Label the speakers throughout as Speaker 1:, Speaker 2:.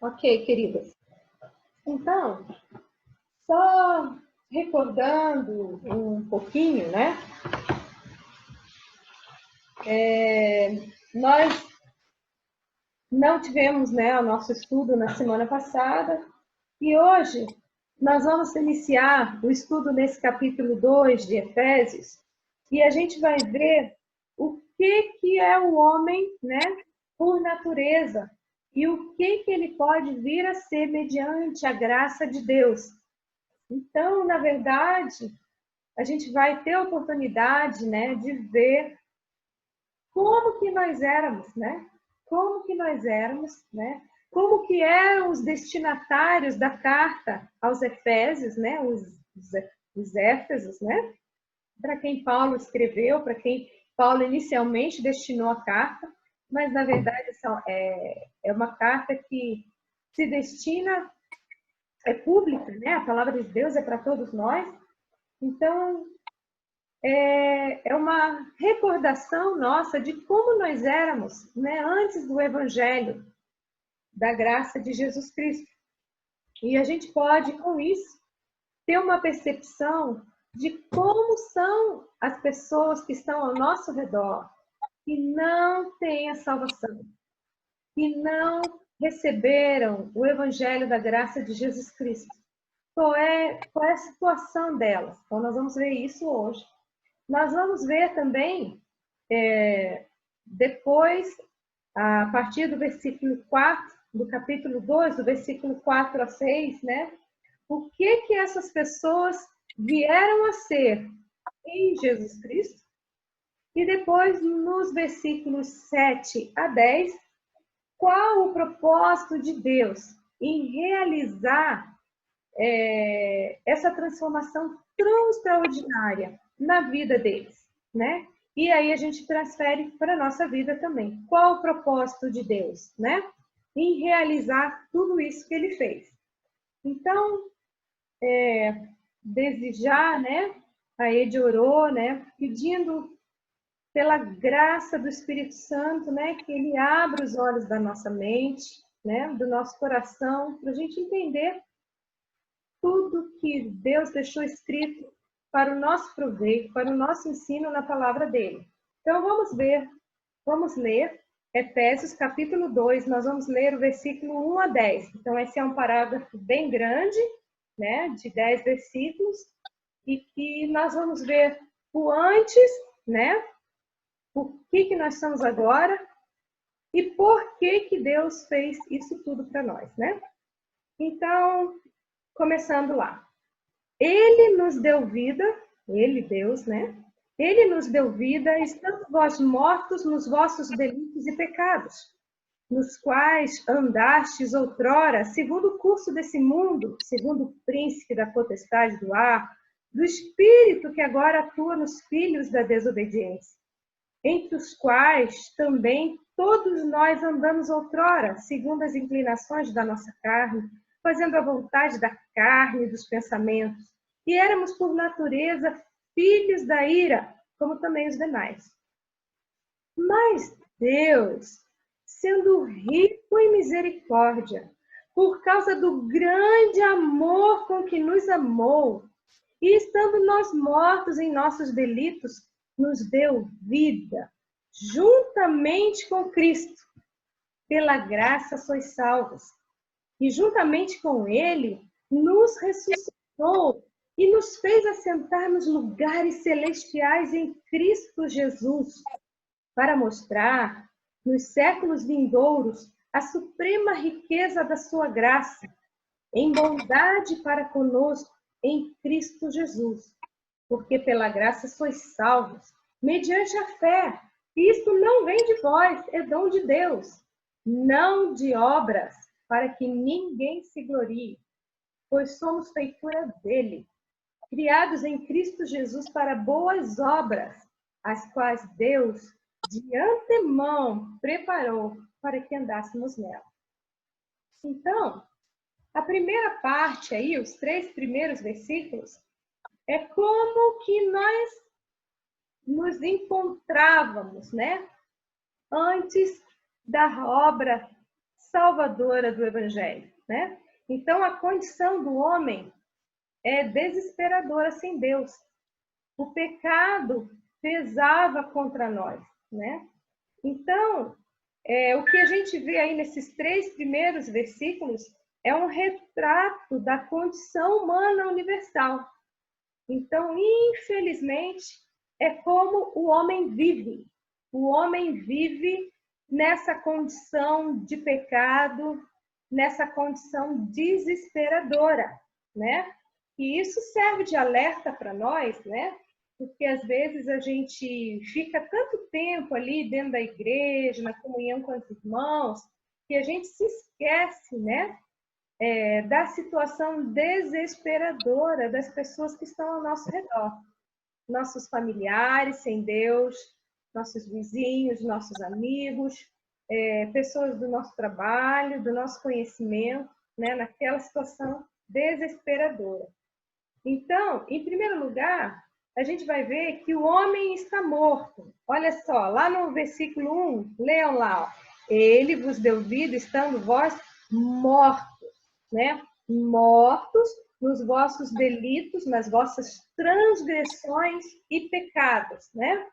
Speaker 1: Ok, queridas. Então, só recordando um pouquinho, né? Nós não tivemos, né, o nosso estudo na semana passada e hoje nós vamos iniciar o estudo nesse capítulo 2 de Efésios e a gente vai ver o que é o homem, né, por natureza e o que ele pode vir a ser mediante a graça de Deus. Então, na verdade, a gente vai ter a oportunidade, né, de ver como que nós éramos, né? Como que nós éramos, né? Como que eram os destinatários da carta aos Efésios, né? Os Éfesos, né? Para quem Paulo escreveu, para quem Paulo inicialmente destinou a carta, mas na verdade é uma carta que se destina, é pública, né? A palavra de Deus é para todos nós. Então, é uma recordação nossa de como nós éramos, né, antes do Evangelho, da graça de Jesus Cristo. E a gente pode, com isso, ter uma percepção de como são as pessoas que estão ao nosso redor, que não têm a salvação, que não receberam o Evangelho da graça de Jesus Cristo. Qual é a situação delas? Então, nós vamos ver isso hoje. Nós vamos ver também, depois, a partir do versículo 4, do capítulo 2, do versículo 4 a 6, né? O que essas pessoas vieram a ser em Jesus Cristo. E depois, nos versículos 7 a 10, qual o propósito de Deus em realizar essa transformação tão extraordinária na vida deles, né? E aí a gente transfere para a nossa vida também. Qual o propósito de Deus, né? Em realizar tudo isso que ele fez. Então, desde já, né? A Ed orou, né? Pedindo pela graça do Espírito Santo, né? Que ele abra os olhos da nossa mente, né? Do nosso coração, para a gente entender tudo que Deus deixou escrito para o nosso proveito, para o nosso ensino na palavra dele. Então vamos ler Efésios capítulo 2, nós vamos ler o versículo 1 a 10. Então esse é um parágrafo bem grande, né, de 10 versículos, e que nós vamos ver o antes, né, o que nós somos agora e por que Deus fez isso tudo para nós, né? Então, começando lá. Ele nos deu vida, ele, Deus, né? Ele nos deu vida, estando vós mortos nos vossos delitos e pecados, nos quais andastes outrora, segundo o curso desse mundo, segundo o príncipe da potestade do ar, do espírito que agora atua nos filhos da desobediência, entre os quais também todos nós andamos outrora, segundo as inclinações da nossa carne, fazendo a vontade da carne e dos pensamentos. E éramos, por natureza, filhos da ira, como também os demais. Mas Deus, sendo rico em misericórdia, por causa do grande amor com que nos amou, e estando nós mortos em nossos delitos, nos deu vida, juntamente com Cristo. Pela graça sois salvos. E juntamente com ele, nos ressuscitou e nos fez assentar nos lugares celestiais em Cristo Jesus, para mostrar, nos séculos vindouros, a suprema riqueza da sua graça, em bondade para conosco, em Cristo Jesus. Porque pela graça sois salvos, mediante a fé. Isto não vem de vós, é dom de Deus, não de obras, para que ninguém se glorie, pois somos feitura dele, criados em Cristo Jesus para boas obras, as quais Deus de antemão preparou para que andássemos nela. Então, a primeira parte aí, os 3 primeiros versículos, é como que nós nos encontrávamos, né? Antes da obra salvadora do Evangelho, né? Então, a condição do homem é desesperadora sem Deus. O pecado pesava contra nós, né? Então, o que a gente vê aí nesses 3 primeiros versículos é um retrato da condição humana universal. Então, infelizmente, é como o homem vive. O homem vive nessa condição de pecado, nessa condição desesperadora, né? E isso serve de alerta para nós, né? Porque às vezes a gente fica tanto tempo ali dentro da igreja, na comunhão com os irmãos, que a gente se esquece, né? Da situação desesperadora das pessoas que estão ao nosso redor. Nossos familiares sem Deus, nossos vizinhos, nossos amigos, pessoas do nosso trabalho, do nosso conhecimento, né? Naquela situação desesperadora. Então, em primeiro lugar, a gente vai ver que o homem está morto. Olha só, lá no versículo 1, leiam lá. Ó. Ele vos deu vida, estando vós mortos, né? Mortos nos vossos delitos, nas vossas transgressões e pecados, né?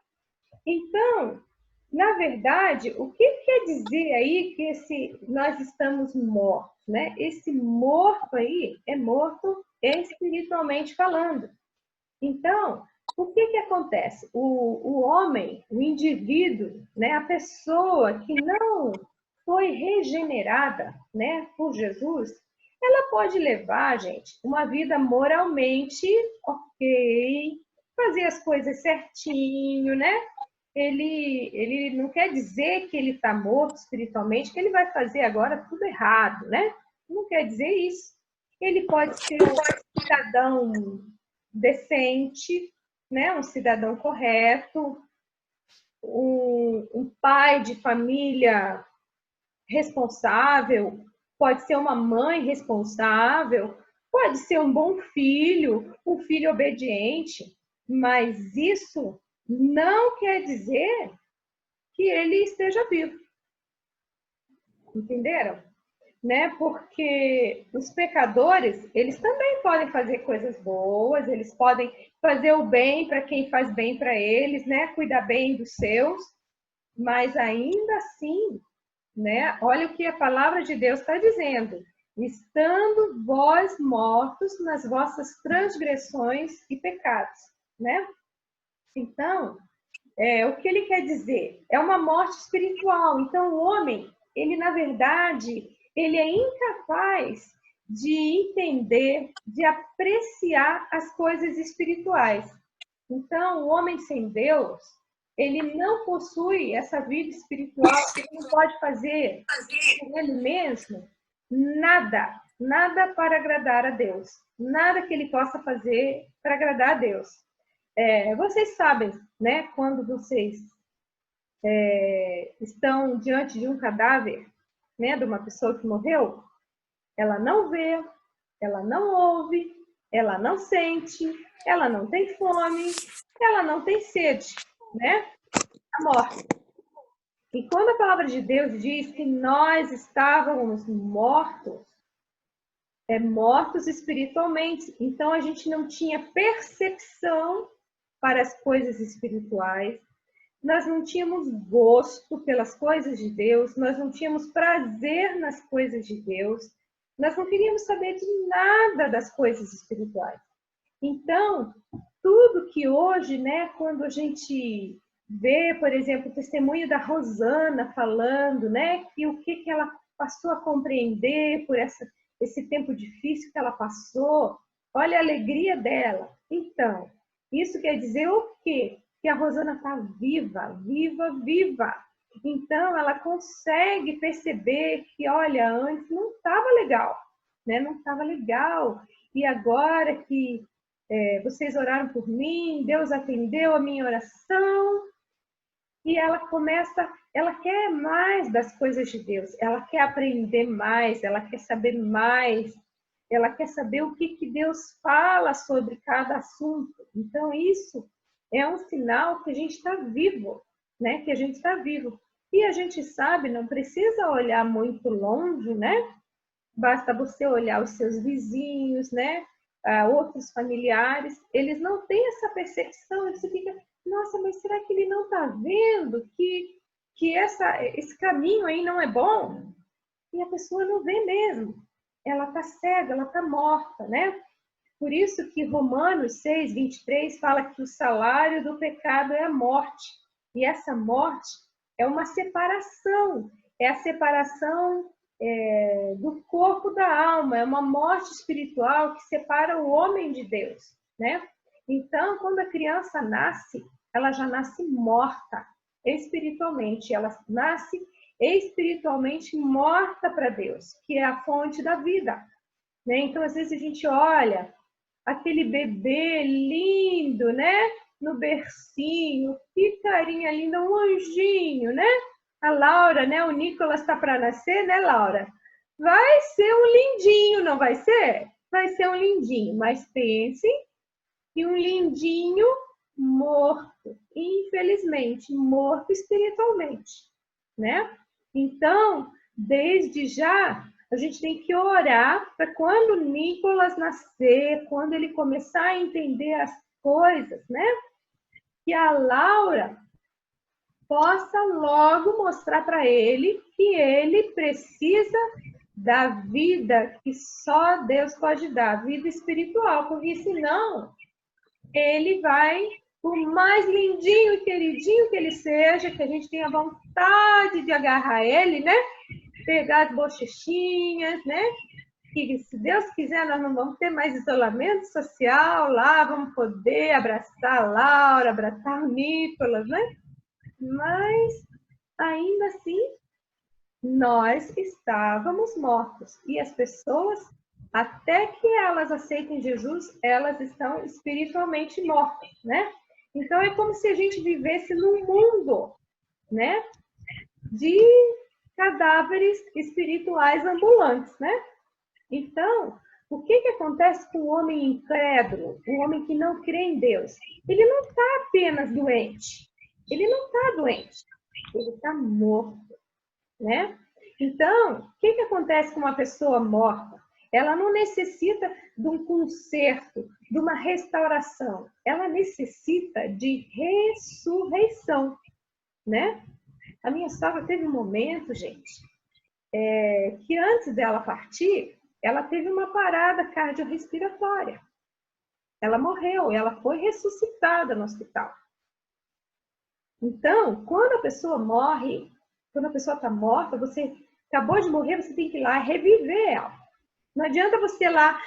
Speaker 1: Então, na verdade, o que quer dizer aí que nós estamos mortos, né? Esse morto aí é morto espiritualmente falando. Então, o que acontece? O homem, o indivíduo, né? A pessoa que não foi regenerada, né, por Jesus, ela pode levar, gente, uma vida moralmente ok, fazer as coisas certinho, né? Ele não quer dizer que ele está morto espiritualmente, que ele vai fazer agora tudo errado, né? Não quer dizer isso. Ele pode ser um cidadão decente, né? Um cidadão correto, um pai de família responsável, pode ser uma mãe responsável, pode ser um bom filho, um filho obediente, mas isso não quer dizer que ele esteja vivo. Entenderam? Né? Porque os pecadores, eles também podem fazer coisas boas, eles podem fazer o bem para quem faz bem para eles, né? Cuidar bem dos seus, mas ainda assim, né? Olha o que a palavra de Deus está dizendo. Estando vós mortos nas vossas transgressões e pecados, né? Então, o que ele quer dizer? É uma morte espiritual. Então, o homem, ele, na verdade, ele é incapaz de entender, de apreciar as coisas espirituais. Então, o homem sem Deus, ele não possui essa vida espiritual, ele não pode fazer por ele mesmo nada, nada para agradar a Deus, nada que ele possa fazer para agradar a Deus. Vocês sabem, né, quando vocês estão diante de um cadáver, né, de uma pessoa que morreu, ela não vê, ela não ouve, ela não sente, ela não tem fome, ela não tem sede, né? A morte. E quando a palavra de Deus diz que nós estávamos mortos, mortos espiritualmente, então a gente não tinha percepção para as coisas espirituais, nós não tínhamos gosto pelas coisas de Deus, nós não tínhamos prazer nas coisas de Deus, nós não queríamos saber de nada das coisas espirituais. Então, tudo que hoje, né, quando a gente vê, por exemplo, o testemunho da Rosana falando, né, que o que ela passou a compreender por esse tempo difícil que ela passou, olha a alegria dela. Então, isso quer dizer o quê? Que a Rosana está viva, viva, viva. Então, ela consegue perceber que, olha, antes não estava legal, né? Não estava legal. E agora que vocês oraram por mim, Deus atendeu a minha oração, e ela quer mais das coisas de Deus, ela quer aprender mais, ela quer saber mais, ela quer saber o que Deus fala sobre cada assunto. Então, isso é um sinal que a gente está vivo, né? Que a gente está vivo. E a gente sabe, não precisa olhar muito longe, né? Basta você olhar os seus vizinhos, né? Outros familiares, eles não têm essa percepção, você fica, nossa, mas será que ele não está vendo que esse caminho aí não é bom? E a pessoa não vê mesmo. Ela está cega, ela está morta, né? Por isso que Romanos 6, 23 fala que o salário do pecado é a morte. E essa morte é uma separação. É a separação do corpo da alma. É uma morte espiritual que separa o homem de Deus, né? Então, quando a criança nasce, ela já nasce morta espiritualmente. Ela nasce espiritualmente morta para Deus, que é a fonte da vida, né? Então, às vezes a gente olha aquele bebê lindo, né? No bercinho, que carinha linda, um anjinho, né? A Laura, né? O Nicolas está para nascer, né, Laura? Vai ser um lindinho, não vai ser? Vai ser um lindinho, mas pense que um lindinho morto, infelizmente, morto espiritualmente, né? Então, desde já, a gente tem que orar para quando o Nicolas nascer, quando ele começar a entender as coisas, né? Que a Laura possa logo mostrar para ele que ele precisa da vida que só Deus pode dar, vida espiritual, porque senão ele vai, por mais lindinho e queridinho que ele seja, que a gente tenha vontade de agarrar ele, né? Pegar as bochechinhas, né? Que se Deus quiser, nós não vamos ter mais isolamento social lá, vamos poder abraçar a Laura, abraçar o Nicolas, né? Mas, ainda assim, nós estávamos mortos. E as pessoas, até que elas aceitem Jesus, elas estão espiritualmente mortas, né? Então, é como se a gente vivesse num mundo, né? De cadáveres espirituais ambulantes, né? Então, o que acontece com o homem incrédulo, o homem que não crê em Deus? Ele não está apenas doente. Ele não está doente. Ele está morto, né? Então, o que acontece com uma pessoa morta? Ela não necessita de um conserto, de uma restauração. Ela necessita de ressurreição, né? A minha sogra teve um momento, gente, que antes dela partir, ela teve uma parada cardiorrespiratória. Ela morreu, ela foi ressuscitada no hospital. Então, quando a pessoa morre, quando a pessoa está morta, você acabou de morrer, você tem que ir lá reviver ela. Não adianta você ir lá,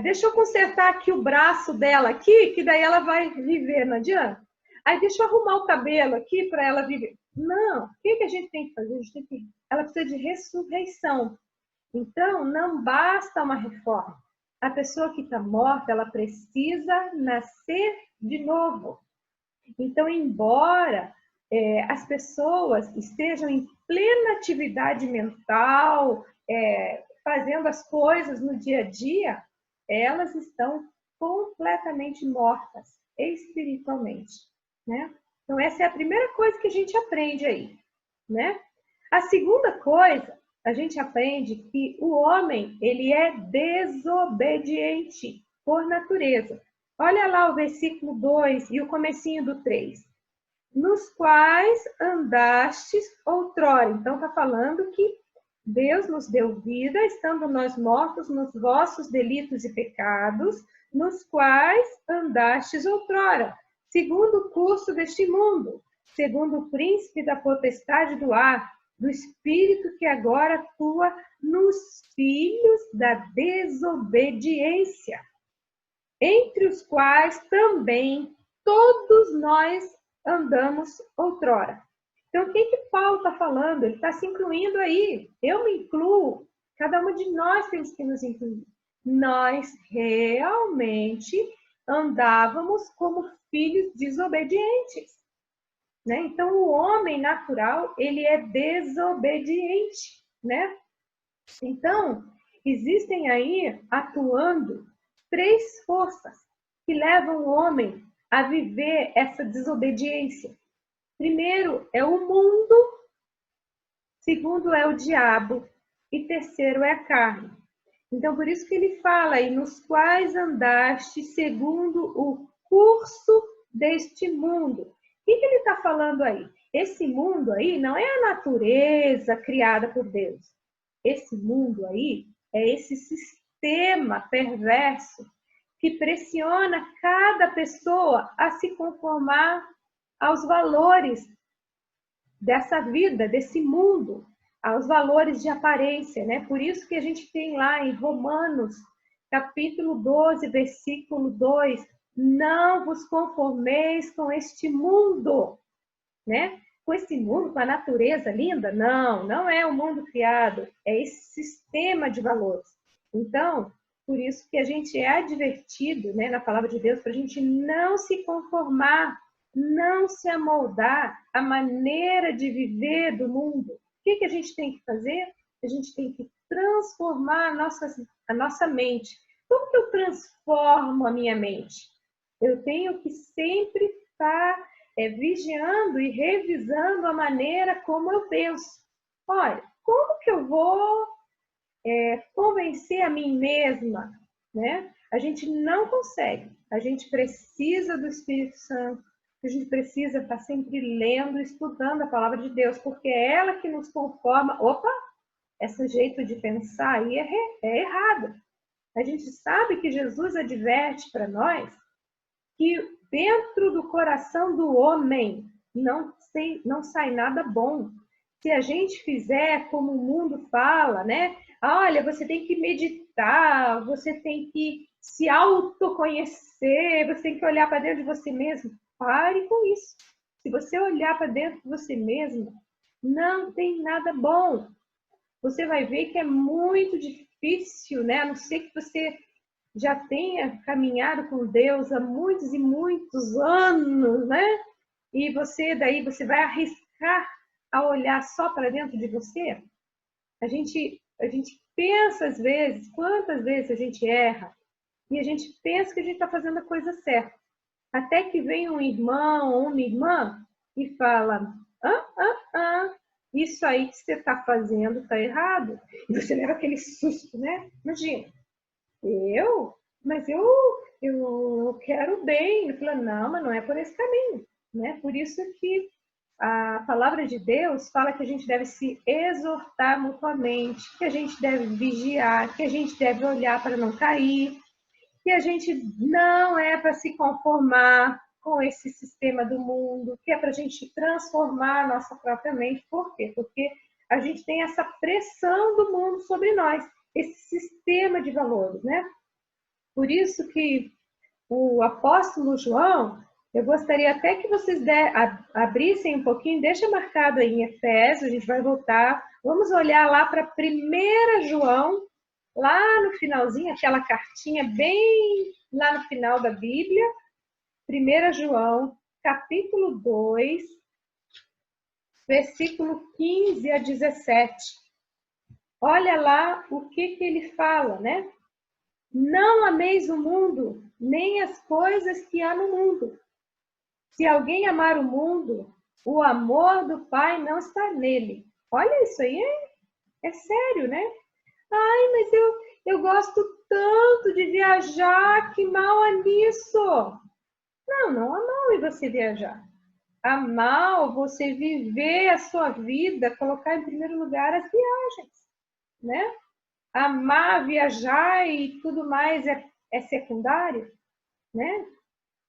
Speaker 1: deixa eu consertar aqui o braço dela aqui, que daí ela vai viver, não adianta. Aí deixa eu arrumar o cabelo aqui para ela viver. Não, o que a gente tem que fazer? Ela precisa de ressurreição. Então, não basta uma reforma. A pessoa que está morta, ela precisa nascer de novo. Então, embora as pessoas estejam em plena atividade mental, fazendo as coisas no dia a dia, elas estão completamente mortas espiritualmente, né? Então, essa é a primeira coisa que a gente aprende aí, né? A segunda coisa, a gente aprende que o homem, ele é desobediente por natureza. Olha lá o versículo 2 e o comecinho do 3. Nos quais andastes outrora. Então, está falando que Deus nos deu vida, estando nós mortos nos vossos delitos e pecados, nos quais andastes outrora, segundo o curso deste mundo, segundo o príncipe da potestade do ar, do espírito que agora atua nos filhos da desobediência, entre os quais também todos nós andamos outrora. Então, o que Paulo está falando? Ele está se incluindo aí. Eu me incluo. Cada uma de nós temos que nos incluir. Nós realmente andávamos como filhos desobedientes, né? Então, o homem natural, ele é desobediente, né? Então, existem aí, atuando, 3 forças que levam o homem a viver essa desobediência. Primeiro é o mundo, segundo é o diabo e terceiro é a carne. Então, por isso que ele fala aí, nos quais andaste segundo o curso deste mundo. O que ele está falando aí? Esse mundo aí não é a natureza criada por Deus. Esse mundo aí é esse sistema perverso que pressiona cada pessoa a se conformar aos valores dessa vida, desse mundo, aos valores de aparência, né? Por isso que a gente tem lá em Romanos, capítulo 12, versículo 2, não vos conformeis com este mundo, né? Com esse mundo, com a natureza linda? Não, não é o mundo criado, é esse sistema de valores. Então, por isso que a gente é advertido, né, na palavra de Deus, para a gente não se conformar, não se amoldar à maneira de viver do mundo. O que a gente tem que fazer? A gente tem que transformar a nossa mente. Como que eu transformo a minha mente? Eu tenho que sempre estar vigiando e revisando a maneira como eu penso. Olha, como que eu vou convencer a mim mesma, né? A gente não consegue. A gente precisa do Espírito Santo. A gente precisa estar sempre lendo e estudando a palavra de Deus, porque é ela que nos conforma. Opa, esse jeito de pensar aí é errado. A gente sabe que Jesus adverte para nós que dentro do coração do homem não sai nada bom. Se a gente fizer como o mundo fala, né? Olha, você tem que meditar, você tem que se autoconhecer, você tem que olhar para dentro de você mesmo. Pare com isso. Se você olhar para dentro de você mesmo, não tem nada bom. Você vai ver que é muito difícil, né? A não ser que você já tenha caminhado com Deus há muitos e muitos anos, né? E daí você vai arriscar a olhar só para dentro de você? A gente pensa às vezes, quantas vezes a gente erra, e a gente pensa que a gente está fazendo a coisa certa. Até que vem um irmão ou uma irmã e fala, isso aí que você está fazendo está errado. E você leva aquele susto, né? Imagina, mas eu quero bem. Eu falo, não, mas não é por esse caminho, né? Por isso que a palavra de Deus fala que a gente deve se exortar mutuamente, que a gente deve vigiar, que a gente deve olhar para não cair, que a gente não é para se conformar com esse sistema do mundo, que é para a gente transformar a nossa própria mente. Por quê? Porque a gente tem essa pressão do mundo sobre nós, esse sistema de valores, né? Por isso que o apóstolo João, eu gostaria até que vocês abrissem um pouquinho, deixa marcado aí em Efésios, a gente vai voltar, vamos olhar lá para 1 João, lá no finalzinho, aquela cartinha bem lá no final da Bíblia, 1 João, capítulo 2, versículo 15 a 17. Olha lá o que ele fala, né? Não ameis o mundo, nem as coisas que há no mundo. Se alguém amar o mundo, o amor do Pai não está nele. Olha, isso aí é sério, né? Ai, mas eu gosto tanto de viajar, que mal é nisso. Não há mal em você viajar. Há mal você viver a sua vida, colocar em primeiro lugar as viagens, né? Amar, viajar e tudo mais é secundário, né?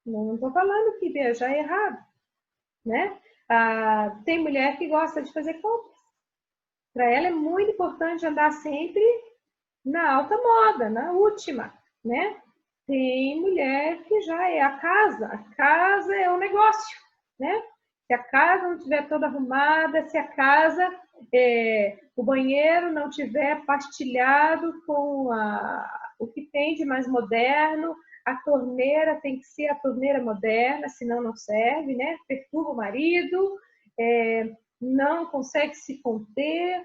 Speaker 1: Não estou falando que viajar é errado, né? Tem mulher que gosta de fazer compras. Para ela é muito importante andar sempre na alta moda, na última, né? Tem mulher que já é a casa é um negócio, né? Se a casa não estiver toda arrumada, se a casa, o banheiro não tiver pastilhado com o que tem de mais moderno, a torneira tem que ser a torneira moderna, senão não serve, né? Perturba o marido, não consegue se conter.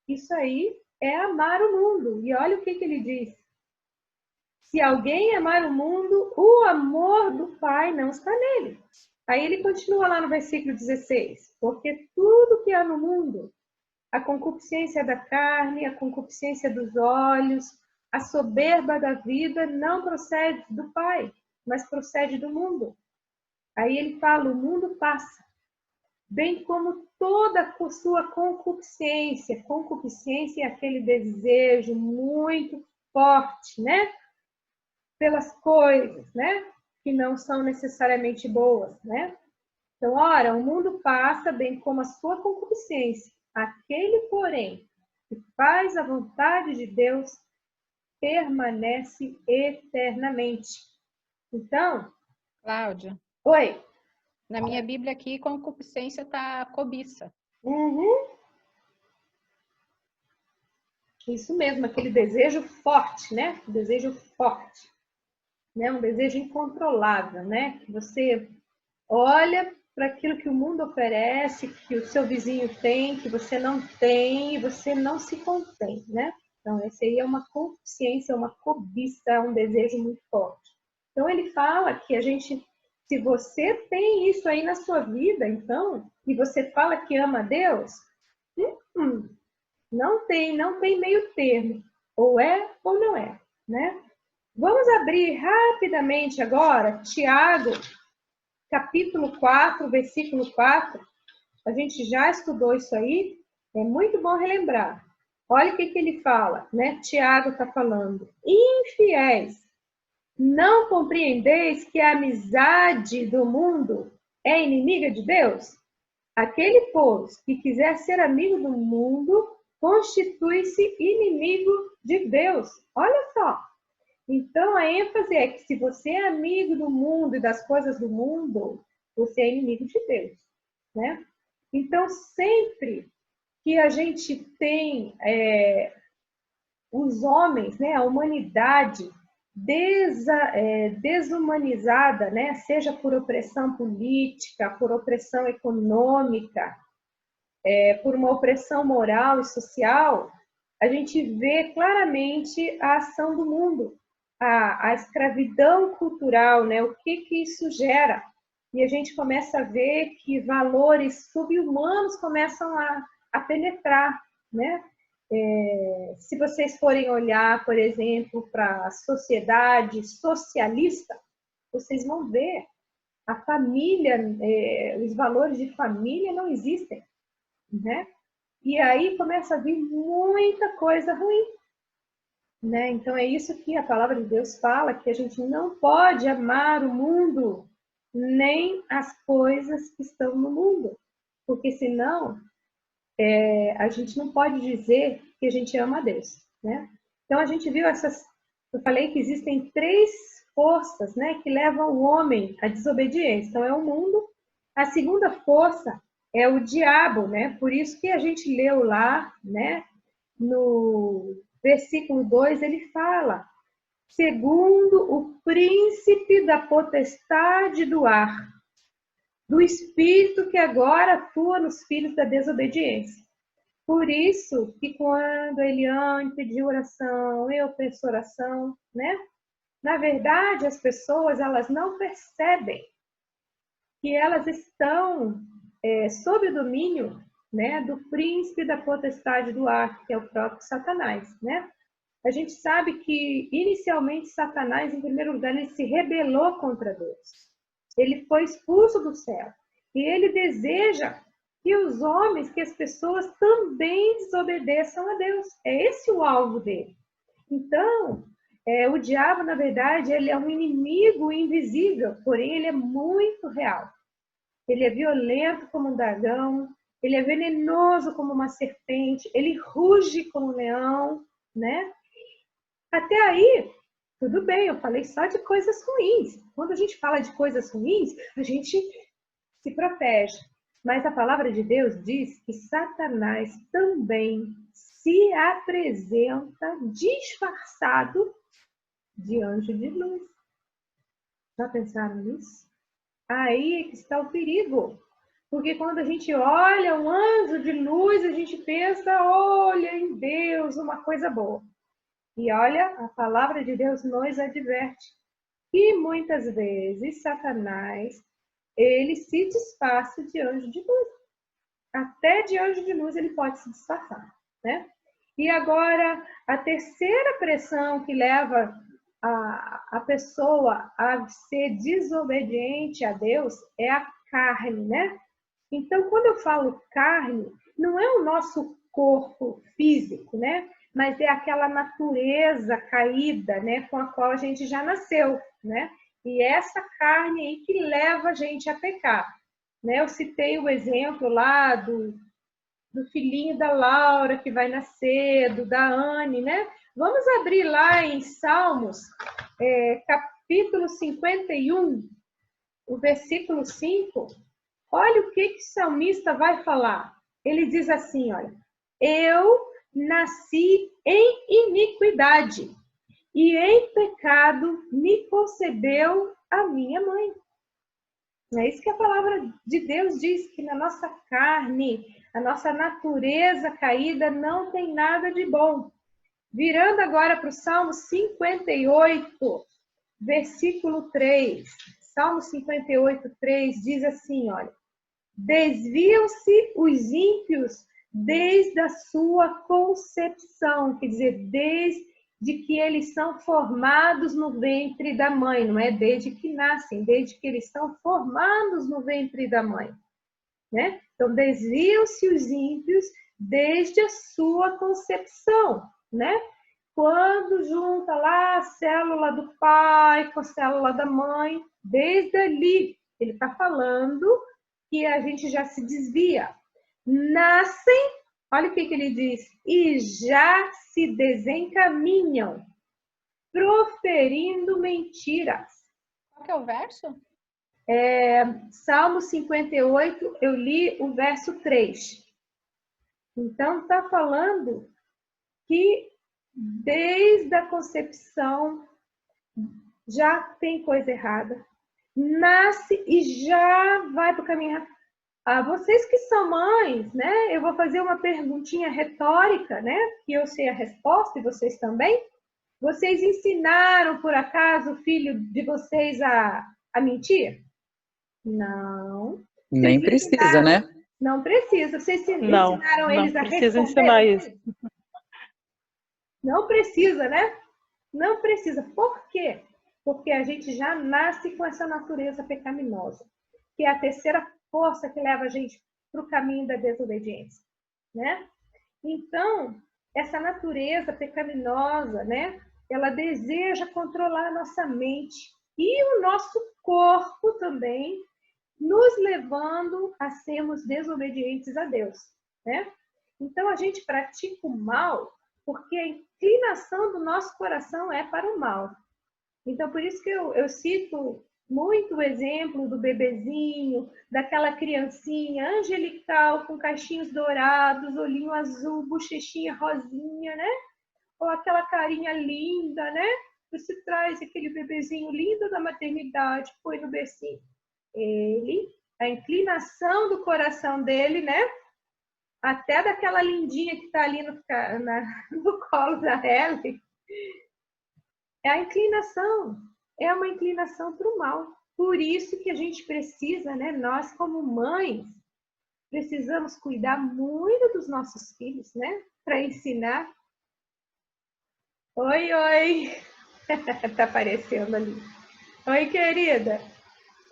Speaker 1: Isso aí é amar o mundo. E olha o que ele diz. Se alguém amar o mundo, o amor do Pai não está nele. Aí ele continua lá no versículo 16. Porque tudo que há no mundo, a concupiscência da carne, a concupiscência dos olhos, a soberba da vida, não procede do Pai, mas procede do mundo. Aí ele fala, o mundo passa, bem como toda a sua concupiscência. Concupiscência é aquele desejo muito forte, né? Pelas coisas, né? Que não são necessariamente boas, né? Então, ora, o mundo passa, bem como a sua concupiscência. Aquele, porém, que faz a vontade de Deus, permanece eternamente. Então,
Speaker 2: Cláudia,
Speaker 1: oi.
Speaker 2: na minha Bíblia aqui, concupiscência está cobiça.
Speaker 1: Uhum. Isso mesmo, aquele desejo forte, né? Um desejo forte, né? Um desejo incontrolável, né? Que você olha para aquilo que o mundo oferece, que o seu vizinho tem, que você não tem, e você não se contém, né? Então, esse aí é uma consciência, uma cobiça, um desejo muito forte. Então, ele fala que a gente, se você tem isso aí na sua vida, então, e você fala que ama a Deus, não tem meio termo. Ou é ou não é, né? Vamos abrir rapidamente agora Tiago, capítulo 4, versículo 4. A gente já estudou isso aí, é muito bom relembrar. Olha o que ele fala, né? Tiago está falando. Infiéis, não compreendeis que a amizade do mundo é inimiga de Deus? Aquele, pois, que quiser ser amigo do mundo, constitui-se inimigo de Deus. Olha só. Então, a ênfase é que se você é amigo do mundo e das coisas do mundo, você é inimigo de Deus, né? Então, sempre que a gente tem os homens, né, a humanidade desumanizada, né, seja por opressão política, por opressão econômica, por uma opressão moral e social, a gente vê claramente a ação do mundo, a escravidão cultural, né? O que isso gera. E a gente começa a ver que valores subhumanos começam a penetrar, né? Se vocês forem olhar, por exemplo, para a sociedade socialista, vocês vão ver a família, os valores de família não existem, né? E aí começa a vir muita coisa ruim, né? Então é isso que a palavra de Deus fala, que a gente não pode amar o mundo, nem as coisas que estão no mundo, porque senão a gente não pode dizer que a gente ama a Deus, né? Então a gente viu eu falei que existem três forças, né, que levam o homem à desobediência. Então é o mundo, a segunda força é o diabo, né? Por isso que a gente leu lá, né, no versículo 2, ele fala: segundo o príncipe da potestade do ar, do espírito que agora atua nos filhos da desobediência. Por isso que quando a Eliane pediu oração, eu peço oração, né? Na verdade, as pessoas, elas não percebem que elas estão sob o domínio, né, do príncipe da potestade do ar, que é o próprio Satanás, né? A gente sabe que, inicialmente, Satanás, em primeiro lugar, ele se rebelou contra Deus. Ele foi expulso do céu. E ele deseja que os homens, que as pessoas também desobedeçam a Deus. É esse o alvo dele. Então, o diabo, na verdade, ele é um inimigo invisível, porém ele é muito real. Ele é violento como um dragão, ele é venenoso como uma serpente, ele ruge como um leão, né? Até aí, tudo bem, eu falei só de coisas ruins. Quando a gente fala de coisas ruins, a gente se protege. Mas a palavra de Deus diz que Satanás também se apresenta disfarçado de anjo de luz. Já pensaram nisso? Aí é que está o perigo. Porque quando a gente olha um anjo de luz, a gente pensa, olha em Deus, uma coisa boa. E olha, a palavra de Deus nos adverte que muitas vezes Satanás ele se disfarça de anjo de luz. Até de anjo de luz ele pode se disfarçar, né? E agora, a terceira pressão que leva a pessoa a ser desobediente a Deus é a carne, né? Então, quando eu falo carne, não é o nosso corpo físico, né? Mas é aquela natureza caída, né? Com a qual a gente já nasceu, né? E essa carne aí que leva a gente a pecar, né? Eu citei o exemplo lá do filhinho da Laura que vai nascer, do da Anne, né? Vamos abrir lá em Salmos, capítulo 51, o versículo 5. Olha o que o salmista vai falar. Ele diz assim, olha, eu nasci em iniquidade e em pecado me concebeu a minha mãe. É isso que a palavra de Deus diz, que na nossa carne, a nossa natureza caída não tem nada de bom. Virando agora para o Salmo 58, versículo 3. Salmo 58, 3 diz assim, olha, desviam-se os ímpios desde a sua concepção, quer dizer, desde que eles são formados no ventre da mãe, não é desde que nascem, desde que eles são formados no ventre da mãe, né? Então, desviam-se os ímpios desde a sua concepção, né? Quando junta lá a célula do pai com a célula da mãe, desde ali, ele está falando que a gente já se desvia. Nascem, olha o que ele diz, e já se desencaminham, proferindo mentiras.
Speaker 2: Qual que é o verso?
Speaker 1: Salmo 58, eu li o verso 3. Então, está falando que desde a concepção já tem coisa errada. Nasce e já vai para o caminho. Vocês que são mães, né? Eu vou fazer uma perguntinha retórica, né? Que eu sei a resposta e vocês também. Vocês ensinaram, por acaso, o filho de vocês a mentir? Não.
Speaker 3: Nem precisa, né?
Speaker 1: Não precisa. Vocês ensinaram eles a responder?
Speaker 4: Não precisa ensinar isso.
Speaker 1: Não precisa, né? Não precisa. Por quê? Porque a gente já nasce com essa natureza pecaminosa, que é a terceira força que leva a gente para o caminho da desobediência, né? Então, essa natureza pecaminosa, né? Ela deseja controlar a nossa mente e o nosso corpo também, nos levando a sermos desobedientes a Deus, né? Então, a gente pratica o mal porque a inclinação do nosso coração é para o mal. Então, por isso que eu cito muito o exemplo do bebezinho, daquela criancinha angelical com caixinhos dourados, olhinho azul, bochechinha rosinha, né? Ou aquela carinha linda, né? Você traz aquele bebezinho lindo da maternidade, põe no bercinho. A inclinação do coração dele, né? Até daquela lindinha que está ali no colo da Ellie, é a inclinação, é uma inclinação para o mal. Por isso que a gente precisa, né? Nós como mães, precisamos cuidar muito dos nossos filhos, né? Para ensinar. Oi, oi! Tá aparecendo ali. Oi, querida!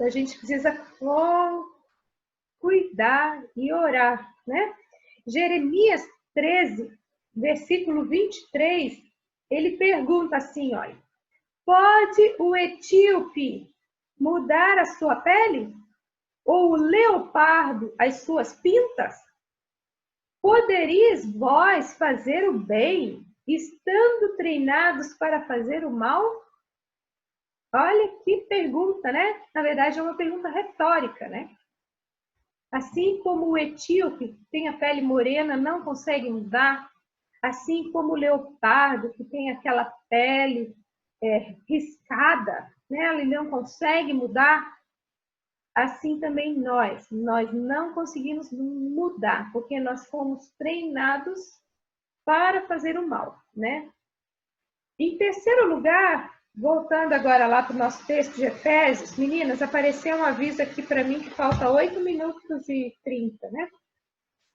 Speaker 1: A gente precisa cuidar e orar, né? Jeremias 13, versículo 23, ele pergunta assim, olha, pode o etíope mudar a sua pele? Ou o leopardo as suas pintas? Poderíeis vós fazer o bem, estando treinados para fazer o mal? Olha que pergunta, né? Na verdade, é uma pergunta retórica, né? Assim como o etíope, que tem a pele morena, não consegue mudar, assim como o leopardo, que tem aquela pele riscada, né? Ele não consegue mudar, assim também nós não conseguimos mudar, porque nós fomos treinados para fazer o mal, né? Em terceiro lugar, voltando agora lá para o nosso texto de Efésios, meninas, apareceu um aviso aqui para mim que falta 8 minutos e 30, né?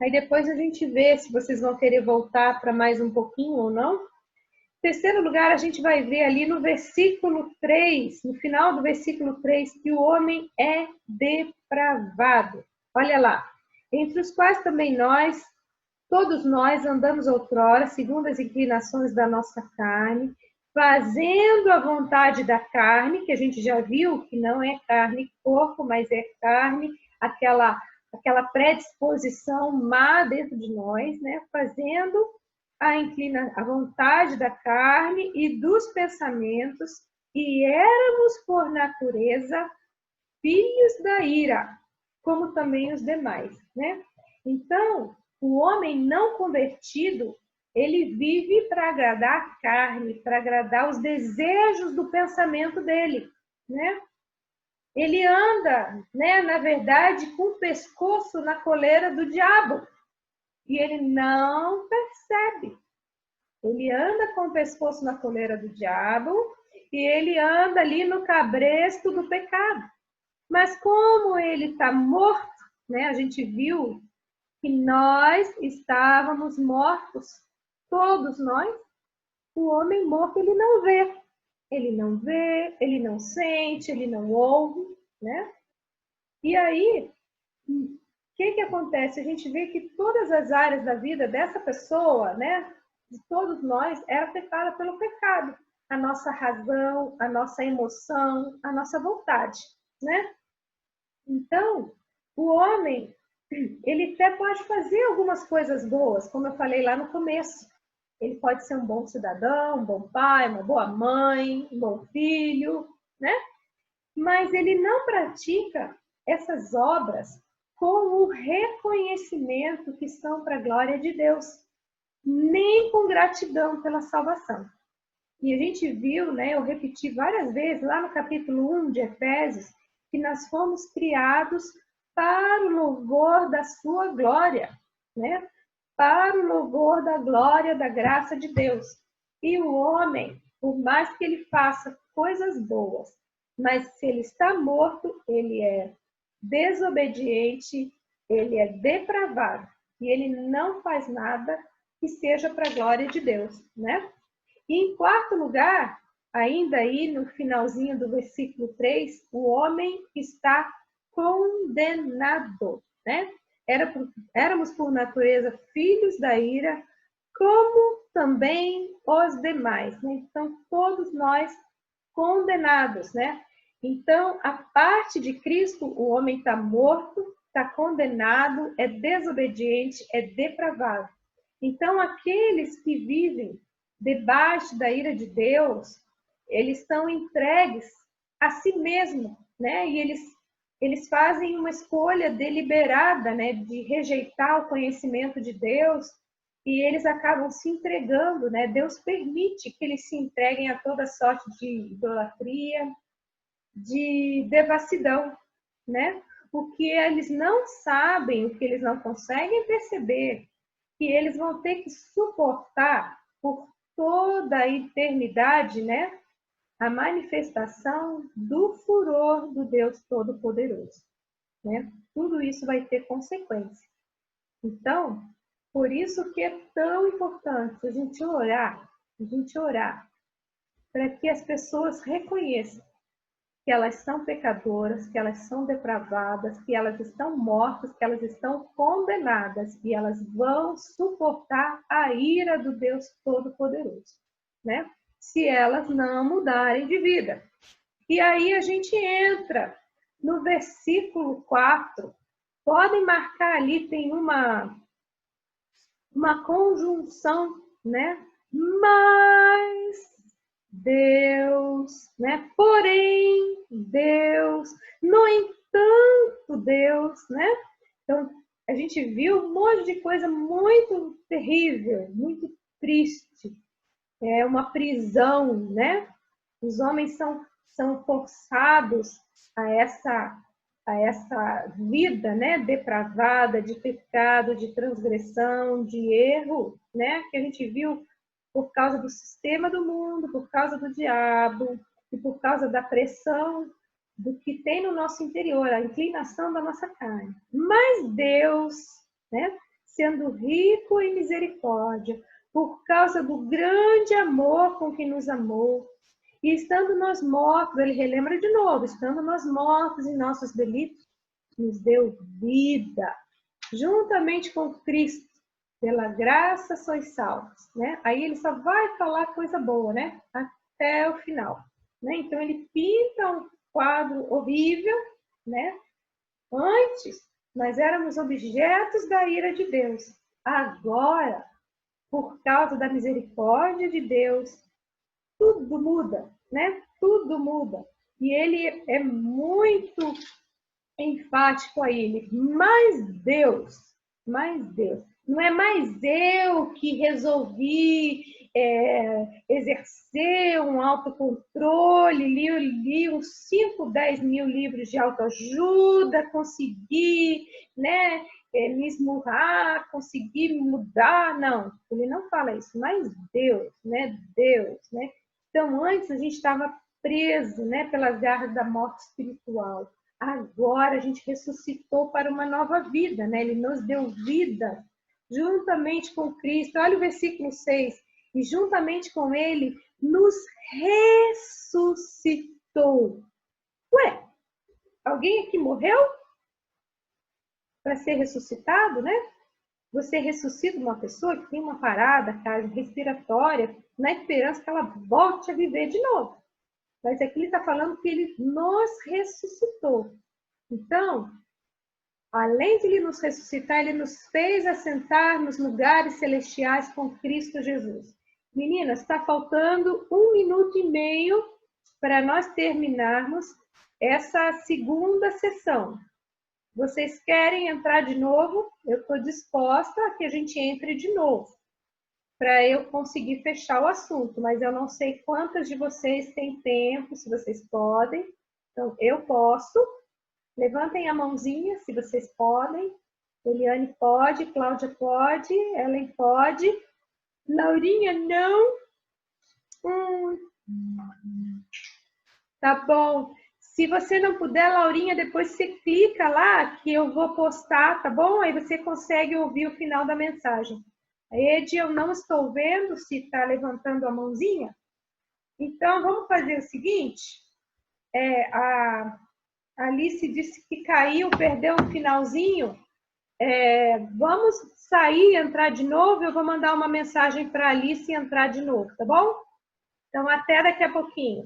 Speaker 1: Aí depois a gente vê se vocês vão querer voltar para mais um pouquinho ou não. Em terceiro lugar, a gente vai ver ali no versículo 3, no final do versículo 3, que o homem é depravado. Olha lá. Entre os quais também nós, todos nós andamos outrora, segundo as inclinações da nossa carne, fazendo a vontade da carne, que a gente já viu que não é carne e corpo, mas é carne, aquela predisposição má dentro de nós, né? Fazendo a vontade da carne e dos pensamentos, e éramos por natureza filhos da ira, como também os demais, né? Então, o homem não convertido, ele vive para agradar a carne, para agradar os desejos do pensamento dele, né? Ele anda, né, na verdade, com o pescoço na coleira do diabo. E ele não percebe. Ele anda com o pescoço na coleira do diabo e ele anda ali no cabresto do pecado. Mas como ele está morto, né? A gente viu que nós estávamos mortos, todos nós. O homem morto, ele não vê. Ele não vê, ele não sente, ele não ouve, né? E aí, o que acontece? A gente vê que todas as áreas da vida dessa pessoa, né, de todos nós, era afetada pelo pecado. A nossa razão, a nossa emoção, a nossa vontade, né? Então, o homem, ele até pode fazer algumas coisas boas, como eu falei lá no começo. Ele pode ser um bom cidadão, um bom pai, uma boa mãe, um bom filho, né? Mas ele não pratica essas obras com o reconhecimento que são para a glória de Deus, nem com gratidão pela salvação. E a gente viu, né, eu repeti várias vezes lá no capítulo 1 de Efésios, que nós fomos criados para o louvor da sua glória, né? Para o louvor da glória, da graça de Deus. E o homem, por mais que ele faça coisas boas, mas se ele está morto, ele é desobediente, ele é depravado. E ele não faz nada que seja para a glória de Deus, né? E em quarto lugar, ainda aí no finalzinho do versículo 3, o homem está condenado, né? Éramos por natureza filhos da ira, como também os demais, né? Então, todos nós condenados, né? Então, a parte de Cristo, o homem está morto, está condenado, é desobediente, é depravado. Então, aqueles que vivem debaixo da ira de Deus, eles estão entregues a si mesmo, né? E eles fazem uma escolha deliberada, né, de rejeitar o conhecimento de Deus, e eles acabam se entregando, né? Deus permite que eles se entreguem a toda sorte de idolatria, de devassidão, né? O que eles não sabem, o que eles não conseguem perceber, que eles vão ter que suportar por toda a eternidade, né? A manifestação do furor do Deus Todo-Poderoso, né? Tudo isso vai ter consequência. Então, por isso que é tão importante a gente orar para que as pessoas reconheçam que elas são pecadoras, que elas são depravadas, que elas estão mortas, que elas estão condenadas e elas vão suportar a ira do Deus Todo-Poderoso, né? Se elas não mudarem de vida. E aí a gente entra no versículo 4. Podem marcar ali, tem uma conjunção, né? Mas Deus, né? Porém, Deus, no entanto, Deus, né? Então, a gente viu um monte de coisa muito terrível, muito triste. É uma prisão, né? Os homens são forçados a essa vida, né, depravada, de pecado, de transgressão, de erro, né, que a gente viu por causa do sistema do mundo, por causa do diabo e por causa da pressão do que tem no nosso interior, a inclinação da nossa carne. Mas Deus, né, sendo rico em misericórdia, por causa do grande amor com que nos amou, e estando nós mortos, ele relembra de novo, estando nós mortos em nossos delitos, nos deu vida, juntamente com Cristo, pela graça sois salvos, né? Aí ele só vai falar coisa boa, né? Até o final, né? Então ele pinta um quadro horrível, né? Antes nós éramos objetos da ira de Deus. Agora, por causa da misericórdia de Deus, tudo muda, né? Tudo muda. E ele é muito enfático a ele. Mas Deus. Não é mais eu que resolvi exercer um autocontrole, li uns 5, 10 mil livros de autoajuda, consegui, né, me esmurrar, consegui mudar. Não, ele não fala isso, mas Deus, né? Deus, né? Então, antes a gente estava preso, né, pelas garras da morte espiritual. Agora a gente ressuscitou para uma nova vida, né? Ele nos deu vida juntamente com Cristo. Olha o versículo 6. E juntamente com ele nos ressuscitou. Ué, alguém aqui morreu para ser ressuscitado, né? Você ressuscita uma pessoa que tem uma parada respiratória na esperança que ela volte a viver de novo. Mas aqui ele está falando que ele nos ressuscitou. Então, além de ele nos ressuscitar, ele nos fez assentar nos lugares celestiais com Cristo Jesus. Meninas, está faltando 1 minuto e meio para nós terminarmos essa segunda sessão. Vocês querem entrar de novo? Eu estou disposta a que a gente entre de novo, para eu conseguir fechar o assunto, mas eu não sei quantas de vocês têm tempo, se vocês podem. Então, eu posso. Levantem a mãozinha, se vocês podem. Eliane pode, Cláudia pode, Ellen pode. Laurinha, não. Tá bom. Se você não puder, Laurinha, depois você clica lá que eu vou postar, tá bom? Aí você consegue ouvir o final da mensagem. Ed, eu não estou vendo se está levantando a mãozinha. Então, vamos fazer o seguinte. A Alice disse que caiu, perdeu um finalzinho. Vamos sair e entrar de novo. Eu vou mandar uma mensagem para a Alice e entrar de novo, tá bom? Então, até daqui a pouquinho.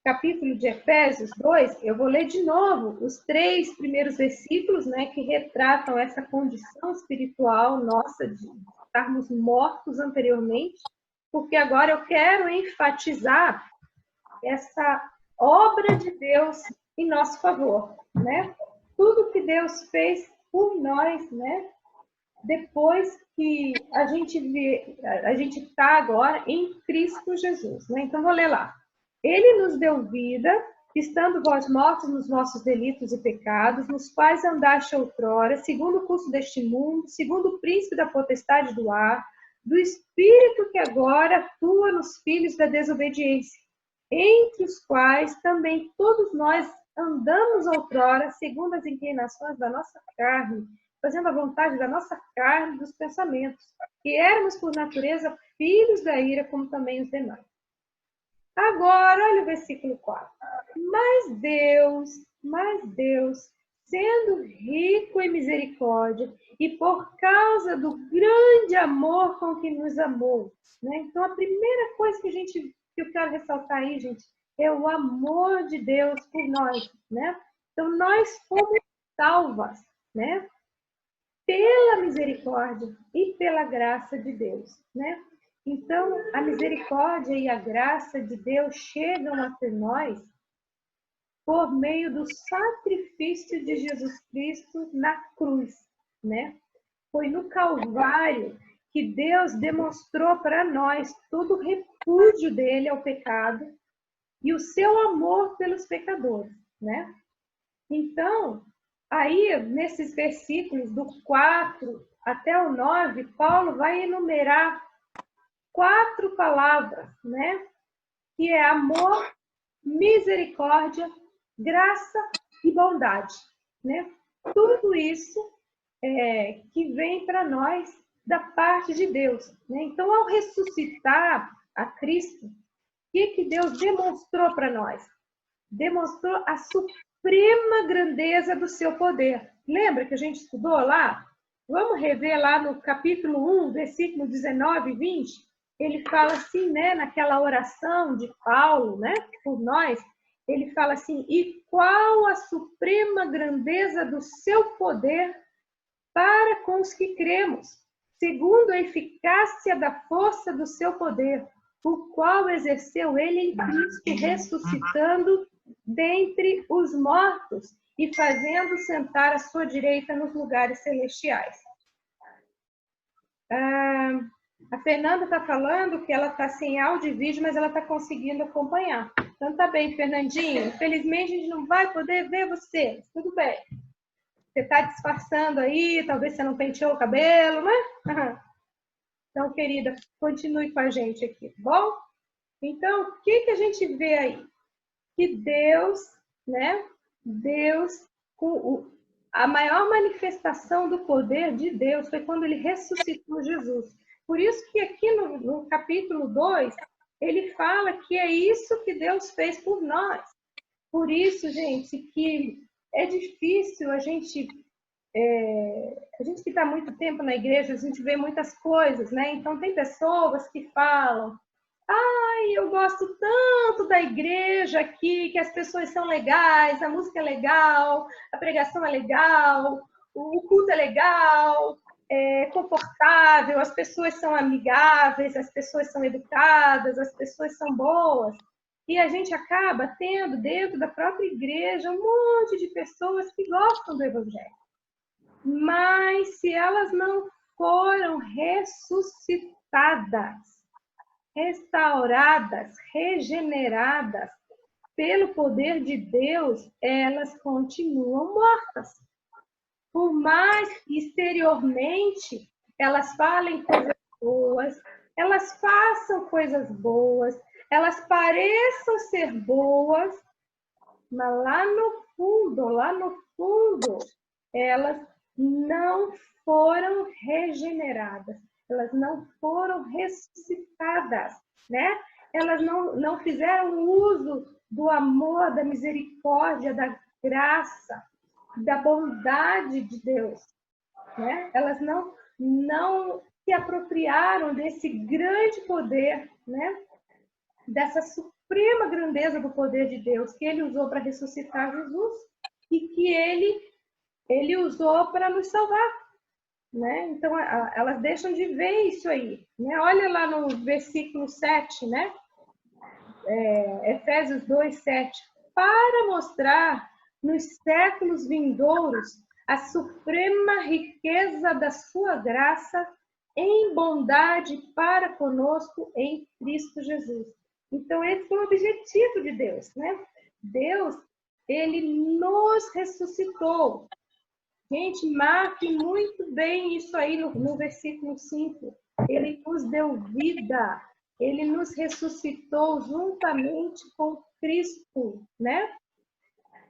Speaker 1: Capítulo de Efésios 2, eu vou ler de novo os 3 primeiros versículos, né, que retratam essa condição espiritual nossa de estarmos mortos anteriormente, porque agora eu quero enfatizar essa obra de Deus em nosso favor, né? Tudo que Deus fez por nós, né? Depois que a gente está agora em Cristo Jesus, né? Então, vou ler lá. Ele nos deu vida, estando vós mortos nos vossos delitos e pecados, nos quais andaste outrora, segundo o curso deste mundo, segundo o príncipe da potestade do ar, do espírito que agora atua nos filhos da desobediência, entre os quais também todos nós andamos outrora, segundo as inclinações da nossa carne, fazendo a vontade da nossa carne e dos pensamentos, que éramos por natureza filhos da ira, como também os demais. Agora, olha o versículo 4. Mas Deus, sendo rico em misericórdia, e por causa do grande amor com que nos amou, né? Então, a primeira coisa que eu quero ressaltar aí, gente, é o amor de Deus por nós, né? Então, nós fomos salvas, né? Pela misericórdia e pela graça de Deus, né? Então, a misericórdia e a graça de Deus chegam até nós por meio do sacrifício de Jesus Cristo na cruz, né? Foi no Calvário que Deus demonstrou para nós todo o repúdio dele ao pecado e o seu amor pelos pecadores, né? Então, aí, nesses versículos do 4 até o 9, Paulo vai enumerar 4 palavras, né? Que é amor, misericórdia, graça e bondade, né? Tudo isso que vem para nós da parte de Deus, né? Então, ao ressuscitar a Cristo, o que Deus demonstrou para nós? Demonstrou a suprema grandeza do seu poder. Lembra que a gente estudou lá? Vamos rever lá no capítulo 1, versículo 19 e 20. Ele fala assim, né, naquela oração de Paulo, né, por nós, ele fala assim: e qual a suprema grandeza do seu poder para com os que cremos, segundo a eficácia da força do seu poder, o qual exerceu ele em Cristo, ressuscitando dentre os mortos e fazendo sentar à sua direita nos lugares celestiais. A Fernanda está falando que ela está sem áudio e vídeo, mas ela está conseguindo acompanhar. Então tá bem, Fernandinho. Infelizmente a gente não vai poder ver você. Tudo bem. Você está disfarçando aí, talvez você não penteou o cabelo, né? Então, querida, continue com a gente aqui, tá bom? Então, o que a gente vê aí? Que Deus, né? Deus, a maior manifestação do poder de Deus foi quando ele ressuscitou Jesus. Por isso que aqui no capítulo 2, ele fala que é isso que Deus fez por nós. Por isso, gente, que é difícil a gente que está muito tempo na igreja, a gente vê muitas coisas, né? Então, tem pessoas que falam: ai, eu gosto tanto da igreja aqui, que as pessoas são legais, a música é legal, a pregação é legal, o culto é legal, é confortável, as pessoas são amigáveis, as pessoas são educadas, as pessoas são boas. E a gente acaba tendo dentro da própria igreja um monte de pessoas que gostam do evangelho. Mas se elas não foram ressuscitadas, restauradas, regeneradas pelo poder de Deus, elas continuam mortas. Por mais que exteriormente elas falem coisas boas, elas façam coisas boas, elas pareçam ser boas, mas lá no fundo, elas não foram regeneradas, elas não foram ressuscitadas, né? Elas não fizeram uso do amor, da misericórdia, da graça, da bondade de Deus, né? Elas não se apropriaram desse grande poder, né? Dessa suprema grandeza do poder de Deus que ele usou para ressuscitar Jesus e que ele usou para nos salvar, né? Então, elas deixam de ver isso aí, né? Olha lá no versículo 7, né? Efésios 2, 7. Para mostrar nos séculos vindouros a suprema riqueza da sua graça em bondade para conosco em Cristo Jesus. Então, esse foi o objetivo de Deus, né? Deus, ele nos ressuscitou. Gente, marque muito bem isso aí no versículo 5. Ele nos deu vida. Ele nos ressuscitou juntamente com Cristo, né?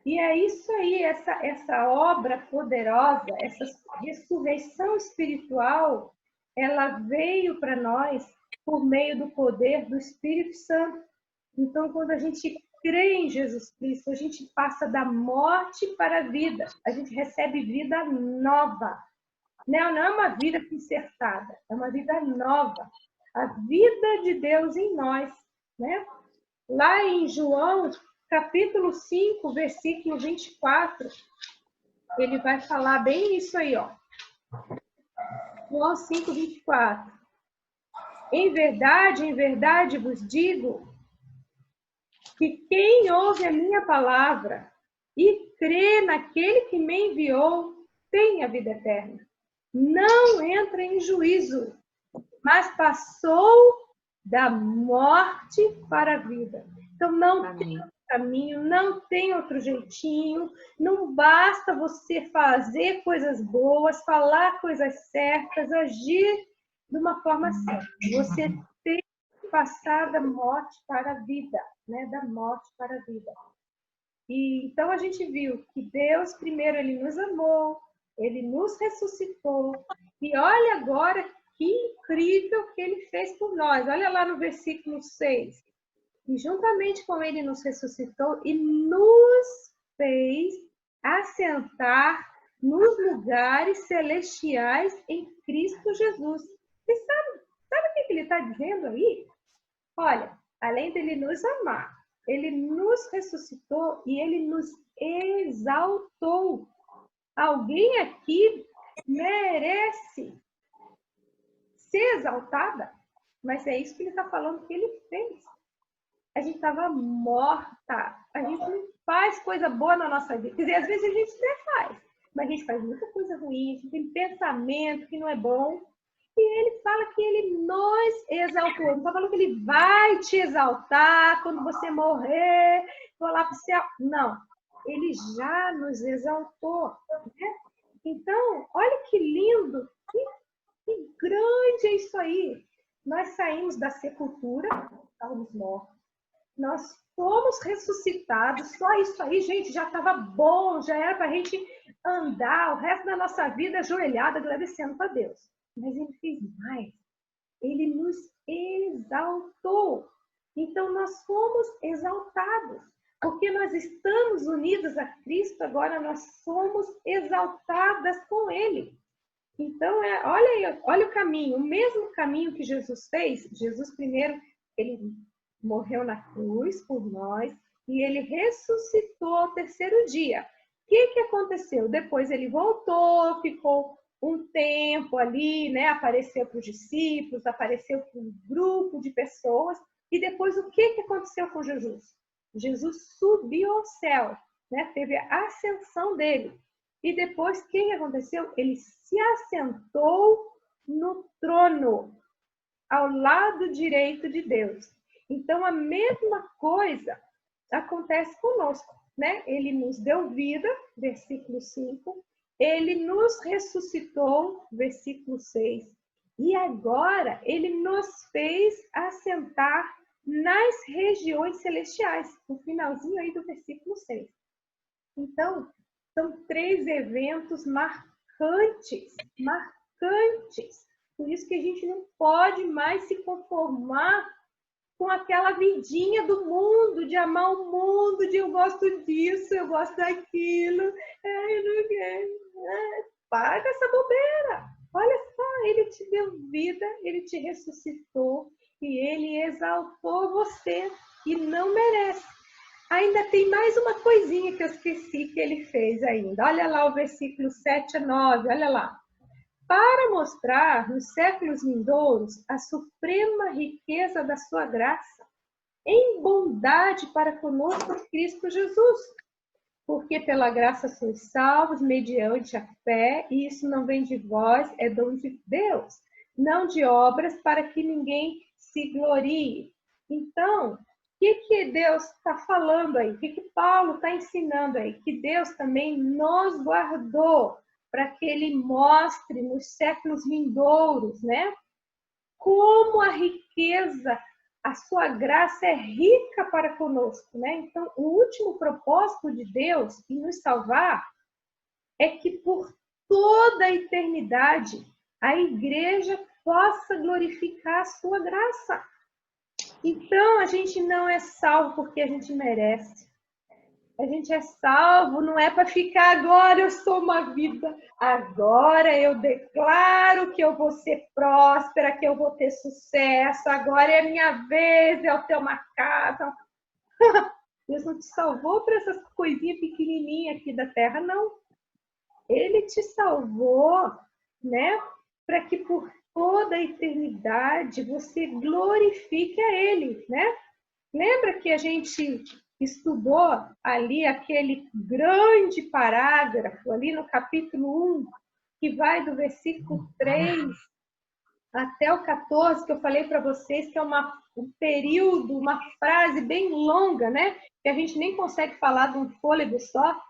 Speaker 1: E é isso aí, essa obra poderosa, essa ressurreição espiritual, ela veio para nós por meio do poder do Espírito Santo. Então, quando a gente crê em Jesus Cristo, a gente passa da morte para a vida. A gente recebe vida nova. Não é uma vida consertada, é uma vida nova. A vida de Deus em nós, né? Lá em João, capítulo 5, versículo 24, ele vai falar bem isso aí, ó. João 5, 24. Em verdade vos digo que quem ouve a minha palavra e crê naquele que me enviou tem a vida eterna. Não entra em juízo, mas passou da morte para a vida. Então, não tem outro caminho, não tem outro jeitinho, não basta você fazer coisas boas, falar coisas certas, agir de uma forma certa. Você tem passar da morte para a vida, né? Da morte para a vida. E então a gente viu que Deus, primeiro, ele nos amou, ele nos ressuscitou. E olha agora que incrível que ele fez por nós. Olha lá no versículo 6. E juntamente com ele nos ressuscitou e nos fez assentar nos lugares celestiais em Cristo Jesus. Você sabe o que ele está dizendo aí? Olha, além dele nos amar, ele nos ressuscitou e ele nos exaltou. Alguém aqui merece ser exaltada? Mas é isso que ele está falando que ele fez. A gente estava morta. A gente não faz coisa boa na nossa vida. Quer dizer, às vezes a gente até faz. Mas a gente faz muita coisa ruim. A gente tem pensamento que não é bom. E ele fala que ele nos exaltou. Não está falando que ele vai te exaltar quando você morrer, vou lá para o céu. Não. Ele já nos exaltou. Né? Então, olha que lindo. Que grande é isso aí. Nós saímos da sepultura, estávamos mortos. Nós fomos ressuscitados. Só isso aí, gente, já estava bom. Já era para a gente andar o resto da nossa vida ajoelhada, agradecendo para Deus. Mas ele fez mais. Ele nos exaltou. Então, nós fomos exaltados. Porque nós estamos unidos a Cristo, agora nós somos exaltadas com Ele. Então, olha aí, olha o caminho. O mesmo caminho que Jesus fez. Jesus, primeiro, ele morreu na cruz por nós e ele ressuscitou ao terceiro dia. O que aconteceu? Depois ele voltou, ficou um tempo ali, né? Apareceu para os discípulos, apareceu para um grupo de pessoas. E depois o que aconteceu com Jesus? Jesus subiu ao céu, né? Teve a ascensão dele. E depois o que aconteceu? Ele se assentou no trono, ao lado direito de Deus. Então a mesma coisa acontece conosco, né? Ele nos deu vida, versículo 5. Ele nos ressuscitou, versículo 6. E agora ele nos fez assentar nas regiões celestiais, no finalzinho aí do versículo 6. Então, são 3 eventos marcantes. Por isso que a gente não pode mais se conformar com aquela vidinha do mundo, de amar o mundo, de eu gosto disso, eu gosto daquilo. Eu não quero. Para com essa bobeira. Olha só, ele te deu vida, ele te ressuscitou e ele exaltou você e não merece. Ainda tem mais uma coisinha que eu esqueci que ele fez ainda. Olha lá o versículo 7 a 9, olha lá. Para mostrar nos séculos vindouros a suprema riqueza da sua graça, em bondade para conosco em Cristo Jesus. Porque pela graça sois salvos mediante a fé, e isso não vem de vós, é dom de Deus, não de obras para que ninguém se glorie. Então, o que Deus está falando aí? O que Paulo está ensinando aí? Que Deus também nos guardou para que ele mostre nos séculos vindouros, né? Como a riqueza, a sua graça é rica para conosco, né? Então, o último propósito de Deus em nos salvar é que por toda a eternidade a igreja possa glorificar a sua graça. Então, a gente não é salvo porque a gente merece. A gente é salvo, não é para ficar agora eu sou uma vida, agora eu declaro que eu vou ser próspera, que eu vou ter sucesso, agora é a minha vez, eu ter uma casa. Deus não te salvou para essas coisinhas pequenininhas aqui da terra, não. Ele te salvou, né, para que por toda a eternidade você glorifique a Ele, né? Lembra que a gente estudou ali aquele grande parágrafo, ali no capítulo 1, que vai do versículo 3 até o 14, que eu falei para vocês, que é um período, uma frase bem longa, né? Que a gente nem consegue falar de um fôlego só.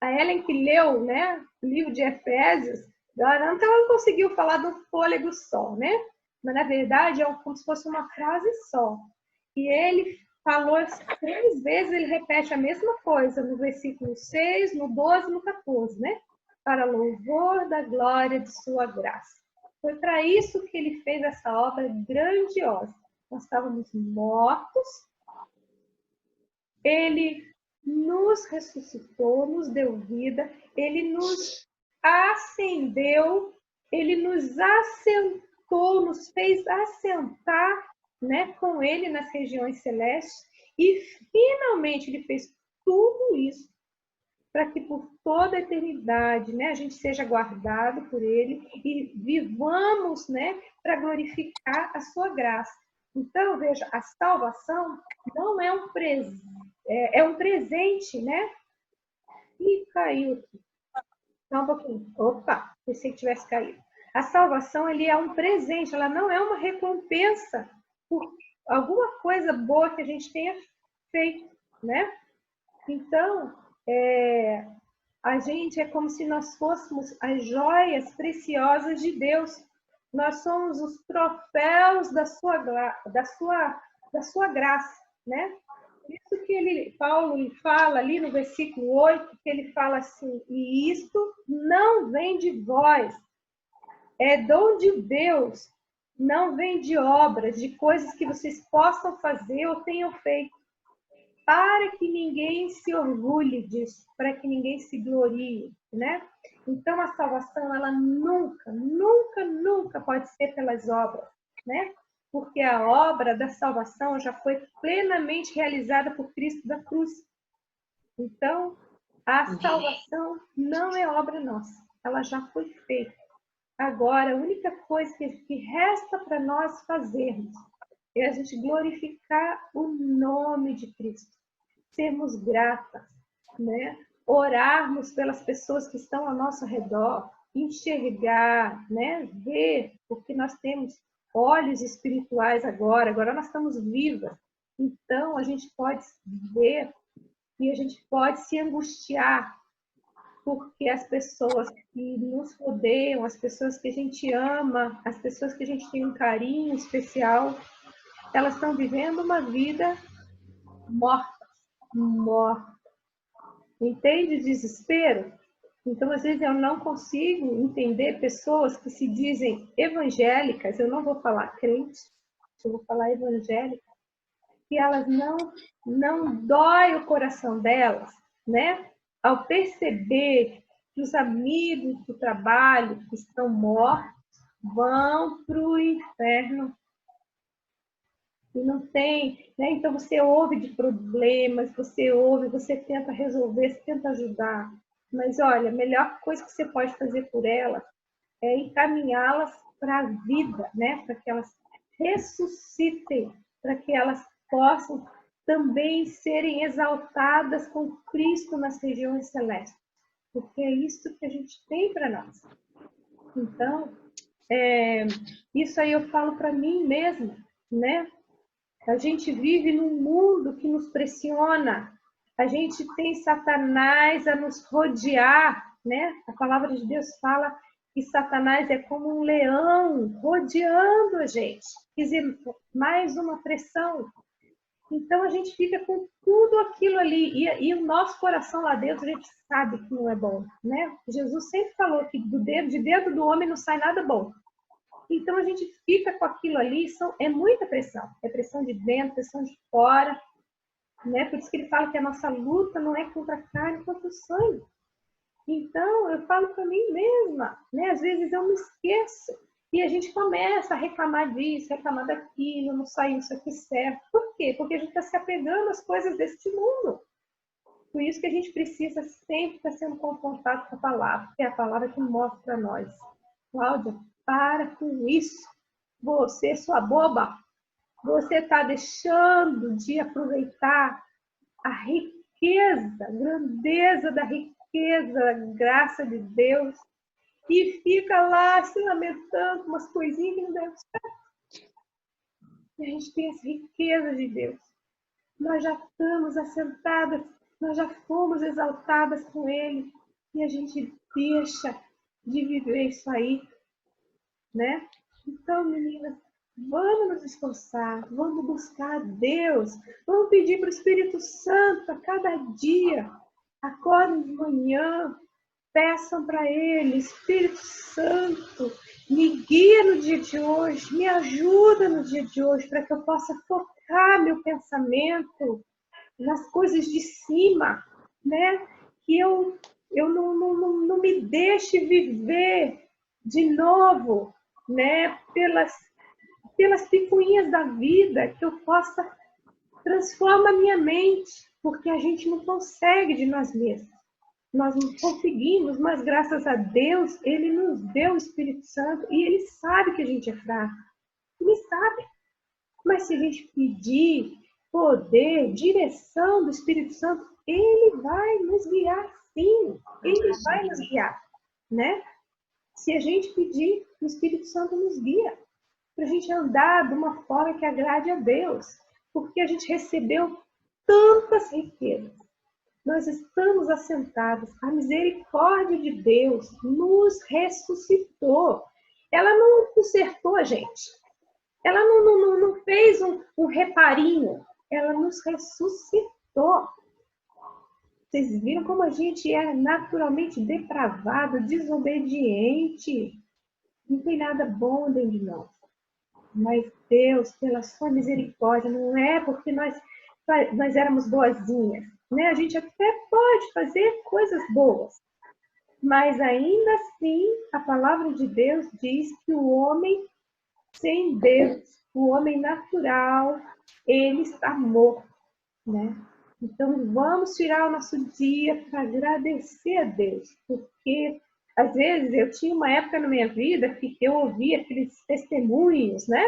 Speaker 1: A Ellen que leu, né, o livro de Efésios, ela não conseguiu falar de um fôlego só, né? mas na verdade é como se fosse uma frase só. E ele falou 3 vezes, ele repete a mesma coisa no versículo 6, no 12 e no 14, né? Para louvor da glória de sua graça. Foi para isso que ele fez essa obra grandiosa. Nós estávamos mortos, ele nos ressuscitou, nos deu vida, ele nos acendeu, ele nos assentou, nos fez assentar, né, com ele nas regiões celestes, e finalmente ele fez tudo isso para que por toda a eternidade, né, a gente seja guardado por ele e vivamos, né, para glorificar a sua graça. Então, veja, a salvação não é um presente, é um presente, né? Ih, caiu aqui. Só um pouquinho. Opa, pensei que tivesse caído. A salvação, ele é um presente, ela não é uma recompensa por alguma coisa boa que a gente tenha feito, né? Então, a gente é como se nós fôssemos as joias preciosas de Deus. Nós somos os troféus da sua graça, né? Por isso que Paulo fala ali no versículo 8, que ele fala assim, e isto não vem de vós, é dom de Deus, não vem de obras, de coisas que vocês possam fazer ou tenham feito, para que ninguém se orgulhe disso, para que ninguém se glorie, né? Então, a salvação, ela nunca, nunca, nunca pode ser pelas obras, né? Porque a obra da salvação já foi plenamente realizada por Cristo da cruz. Então, a salvação não é obra nossa, ela já foi feita. Agora, a única coisa que resta para nós fazermos é a gente glorificar o nome de Cristo, sermos gratas, né? Orarmos pelas pessoas que estão ao nosso redor, enxergar, né? Ver, porque nós temos olhos espirituais agora nós estamos vivas, então a gente pode ver e a gente pode se angustiar, porque as pessoas que nos rodeiam, as pessoas que a gente ama, as pessoas que a gente tem um carinho especial, elas estão vivendo uma vida morta. Entende o desespero? Então, às vezes, eu não consigo entender pessoas que se dizem evangélicas, eu não vou falar crentes, eu vou falar evangélicas, que elas não dói o coração delas, né? Ao perceber que os amigos do trabalho que estão mortos vão para o inferno. E não tem, né? Então você ouve de problemas, você tenta resolver, você tenta ajudar. Mas olha, a melhor coisa que você pode fazer por elas é encaminhá-las para a vida, né? Para que elas ressuscitem, para que elas possam também serem exaltadas com Cristo nas regiões celestes. Porque é isso que a gente tem para nós. Então, isso aí eu falo para mim mesma, né? A gente vive num mundo que nos pressiona. A gente tem Satanás a nos rodear, né? A palavra de Deus fala que Satanás é como um leão rodeando a gente. Quer dizer, mais uma pressão. Então a gente fica com tudo aquilo ali. E o nosso coração lá dentro, a gente sabe que não é bom, né? Jesus sempre falou que de dentro do homem não sai nada bom. Então a gente fica com aquilo ali, é muita pressão. É pressão de dentro, pressão de fora, né? Por isso que ele fala que a nossa luta não é contra a carne, contra o sangue. Então eu falo para mim mesma, né? Às vezes eu me esqueço e a gente começa a reclamar disso, reclamar daquilo, não saiu isso aqui certo. Por quê? Porque a gente está se apegando às coisas deste mundo. Por isso que a gente precisa sempre estar sendo confrontado com a palavra, que é a palavra que mostra para nós. Cláudia, para com isso. Você, sua boba, você está deixando de aproveitar a riqueza, a grandeza da riqueza, a graça de Deus e fica lá se lamentando com umas coisinhas que não devem certo. E a gente tem as riquezas de Deus. Nós já estamos assentadas, nós já fomos exaltadas com Ele e a gente deixa de viver isso aí, né? Então, meninas, Vamos nos esforçar, vamos buscar a Deus, vamos pedir para o Espírito Santo a cada dia. Acordem de manhã, peçam para Ele, Espírito Santo, me guia no dia de hoje, me ajuda no dia de hoje, para que eu possa focar meu pensamento nas coisas de cima, né? Que eu não me deixe viver de novo, né? Pelas picuinhas da vida, que eu possa transformar minha mente, porque a gente não consegue de nós mesmos. Nós não conseguimos, mas graças a Deus, Ele nos deu o Espírito Santo e Ele sabe que a gente é fraco. Ele sabe. Mas se a gente pedir poder, direção do Espírito Santo, Ele vai nos guiar, sim. Ele vai nos guiar, né? Se a gente pedir, o Espírito Santo nos guia para a gente andar de uma forma que agrade a Deus, porque a gente recebeu tantas riquezas. Nós estamos assentados, a misericórdia de Deus nos ressuscitou. Ela não consertou a gente, ela não fez um reparinho, ela nos ressuscitou. Vocês viram como a gente é naturalmente depravado, desobediente. Não tem nada bom dentro de nós. Mas Deus, pela sua misericórdia, não é porque nós éramos boazinhas, né? A gente até pode fazer coisas boas, mas ainda assim a palavra de Deus diz que o homem sem Deus, o homem natural, ele está morto, né? Então vamos tirar o nosso dia para agradecer a Deus, porque às vezes eu tinha uma época na minha vida que eu ouvia aqueles testemunhos, né?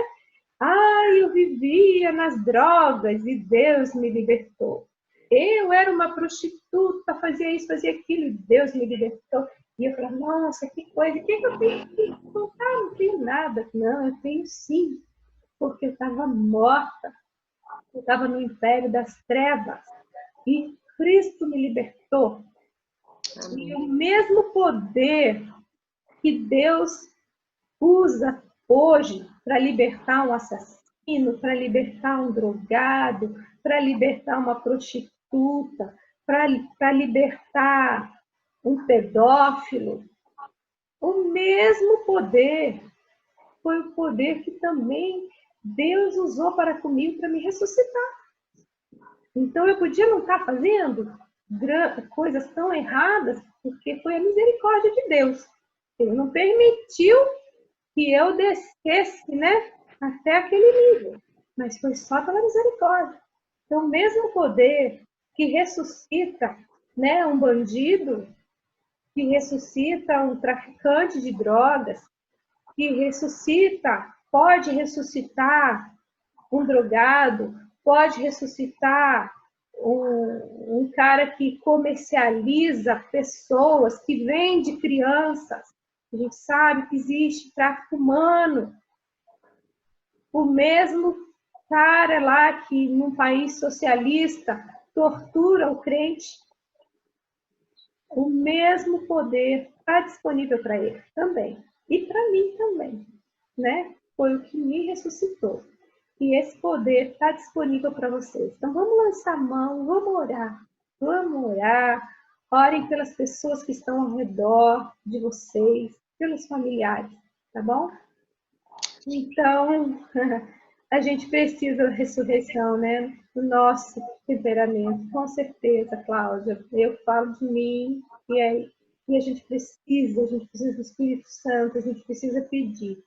Speaker 1: Eu vivia nas drogas e Deus me libertou. Eu era uma prostituta, fazia isso, fazia aquilo e Deus me libertou. E eu falava, nossa, que coisa, o que eu tenho que contar? Não tenho nada. Não, eu tenho sim, porque eu estava morta. Eu estava no império das trevas. E Cristo me libertou. Amém. E o mesmo poder que Deus usa hoje para libertar um assassino, para libertar um drogado, para libertar uma prostituta, para libertar um pedófilo, o mesmo poder foi o poder que também Deus usou para comigo para me ressuscitar. Então eu podia não estar fazendo coisas tão erradas, porque foi a misericórdia de Deus. Ele não permitiu que eu descesse, né, até aquele nível, mas foi só pela misericórdia. Então, o mesmo poder que ressuscita, né, um bandido, que ressuscita um traficante de drogas, que pode ressuscitar um drogado, pode ressuscitar um cara que comercializa pessoas, que vende crianças. A gente sabe que existe tráfico humano. O mesmo cara lá que num país socialista tortura o crente, o mesmo poder está disponível para ele também. E para mim também, né? Foi o que me ressuscitou. E esse poder está disponível para vocês. Então vamos lançar a mão, vamos orar. Vamos orar. Orem pelas pessoas que estão ao redor de vocês, pelos familiares, tá bom? Então, a gente precisa da ressurreição, né? Do nosso temperamento, com certeza, Cláudia. Eu falo de mim e a gente precisa do Espírito Santo, a gente precisa pedir.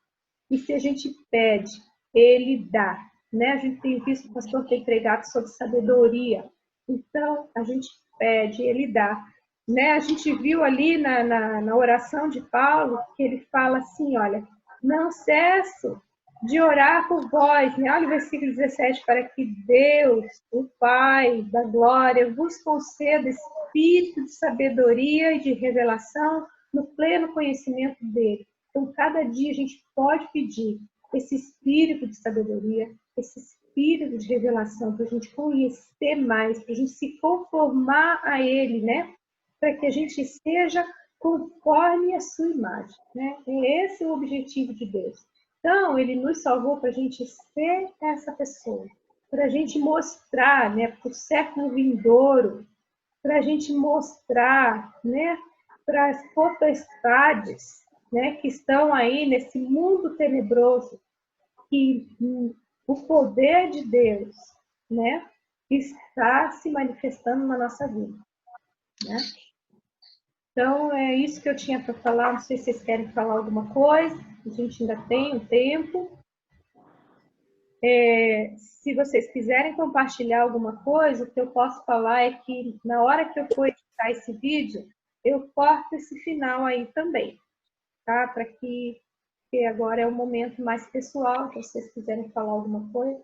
Speaker 1: E se a gente pede, Ele dá, né? A gente tem visto o pastor ter pregado sobre sabedoria. Então, a gente pede, Ele dá. Né? A gente viu ali na oração de Paulo que ele fala assim, olha, não cesso de orar por vós, né? Olha o versículo 17, para que Deus, o Pai da glória, vos conceda espírito de sabedoria e de revelação no pleno conhecimento dele. Então, cada dia a gente pode pedir esse espírito de sabedoria, esse espírito de revelação, para a gente conhecer mais, para a gente se conformar a ele, né? Para que a gente seja conforme a sua imagem, né? Esse é o objetivo de Deus. Então, ele nos salvou para a gente ser essa pessoa, para a gente mostrar, né, para o século vindouro, para a gente mostrar, né, para as potestades, né, que estão aí nesse mundo tenebroso, que o poder de Deus, né, está se manifestando na nossa vida, né? Então, é isso que eu tinha para falar. Não sei se vocês querem falar alguma coisa. A gente ainda tem um tempo. Se vocês quiserem compartilhar alguma coisa, o que eu posso falar é que na hora que eu for editar esse vídeo, eu corto esse final aí também, tá? Para que agora é o momento mais pessoal, se vocês quiserem falar alguma coisa.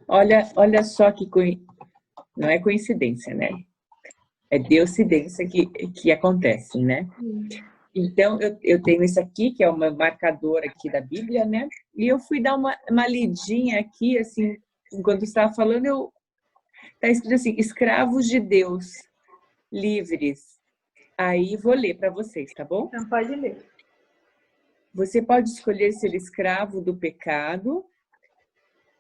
Speaker 3: Olha só que não é coincidência, né? É deucidência que acontece, né? Então, eu tenho isso aqui, que é uma marcadora aqui da Bíblia, né? E eu fui dar uma lidinha aqui, assim, enquanto estava falando, tá escrito assim, escravos de Deus, livres. Aí, vou ler para vocês, tá bom?
Speaker 1: Então, pode ler.
Speaker 3: Você pode escolher ser escravo do pecado.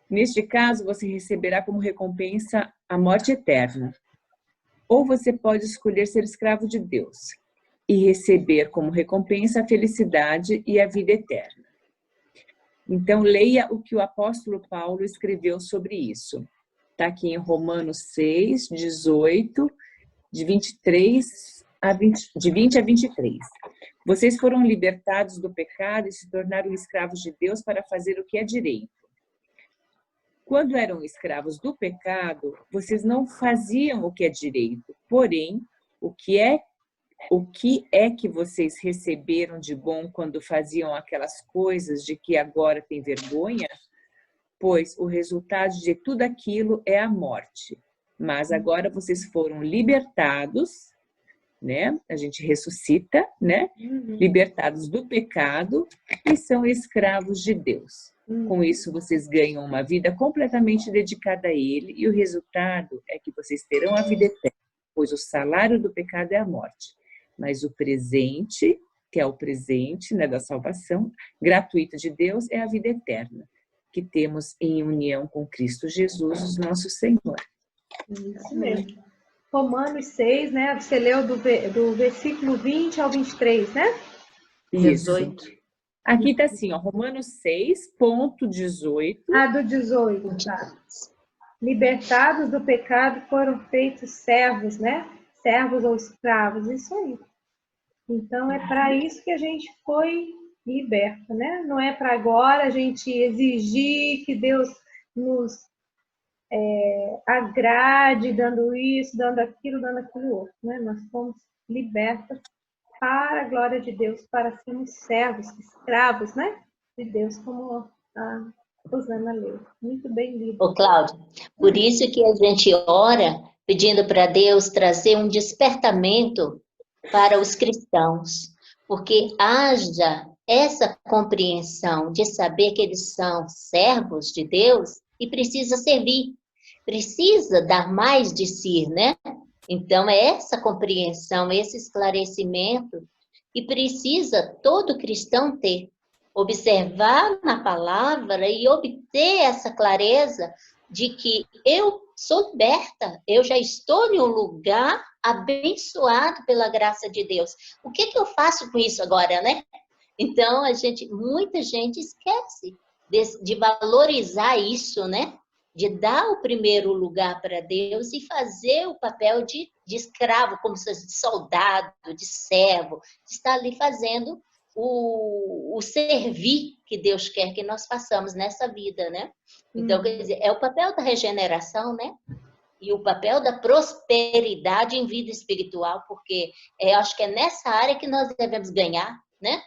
Speaker 3: Neste caso, você receberá como recompensa a morte eterna. Ou você pode escolher ser escravo de Deus e receber como recompensa a felicidade e a vida eterna. Então, leia o que o apóstolo Paulo escreveu sobre isso. Está aqui em Romanos 6, 18, de 20 a 23. Vocês foram libertados do pecado e se tornaram escravos de Deus para fazer o que é direito. Quando eram escravos do pecado, vocês não faziam o que é direito. Porém, o que é que vocês receberam de bom quando faziam aquelas coisas de que agora têm vergonha? Pois o resultado de tudo aquilo é a morte. Mas agora vocês foram libertados, né? A gente ressuscita, né? Libertados do pecado e são escravos de Deus. Com isso, vocês ganham uma vida completamente dedicada a Ele e o resultado é que vocês terão a vida eterna, pois o salário do pecado é a morte. Mas o presente, que é o presente, né, da salvação, gratuito de Deus, é a vida eterna, que temos em união com Cristo Jesus, nosso Senhor.
Speaker 1: Isso mesmo. Romanos 6, né? Você leu do versículo 20 ao 23, né?
Speaker 3: Isso. 18. Aqui está assim, ó, Romanos 6.18.
Speaker 1: Do 18, tá. Libertados do pecado foram feitos servos, né? Servos ou escravos, isso aí. Então, é para isso que a gente foi liberta, né? Não é para agora a gente exigir que Deus nos agrade, dando isso, dando aquilo outro, né? Nós fomos libertas para a glória de Deus, para sermos servos, escravos, né? De Deus, como a Rosana leu. Muito bem lido.
Speaker 4: Ô, Cláudia, por isso que a gente ora pedindo para Deus trazer um despertamento para os cristãos, porque haja essa compreensão de saber que eles são servos de Deus e precisa servir, precisa dar mais de si, né? Então, é essa compreensão, esse esclarecimento que precisa todo cristão ter. Observar na palavra e obter essa clareza de que eu sou liberta, eu já estou em um lugar abençoado pela graça de Deus. O que eu faço com isso agora, né? Então, muita gente esquece de valorizar isso, né? De dar o primeiro lugar para Deus e fazer o papel de escravo, como se fosse de soldado, de servo, de estar ali fazendo o servir que Deus quer que nós façamos nessa vida, né? Então, quer dizer, é o papel da regeneração, né? E o papel da prosperidade em vida espiritual, porque acho que é nessa área que nós devemos ganhar, né?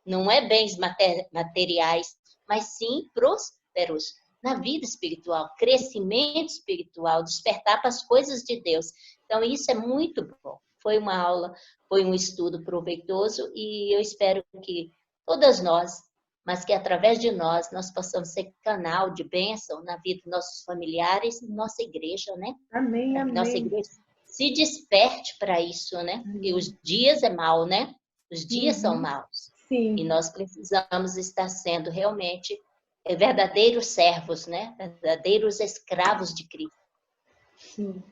Speaker 4: Não é bens materiais, mas sim prósperos na vida espiritual, crescimento espiritual, despertar para as coisas de Deus. Então, isso é muito bom. Foi uma aula, foi um estudo proveitoso e eu espero que todas nós, mas que através de nós possamos ser canal de bênção na vida dos nossos familiares e nossa igreja, né?
Speaker 1: Amém, amém.
Speaker 4: Nossa igreja se desperte para isso, né? Porque os dias é mal, né? Os dias são maus.
Speaker 1: Sim.
Speaker 4: E nós precisamos estar sendo realmente verdadeiros servos, né? Verdadeiros escravos de Cristo.
Speaker 1: Sim.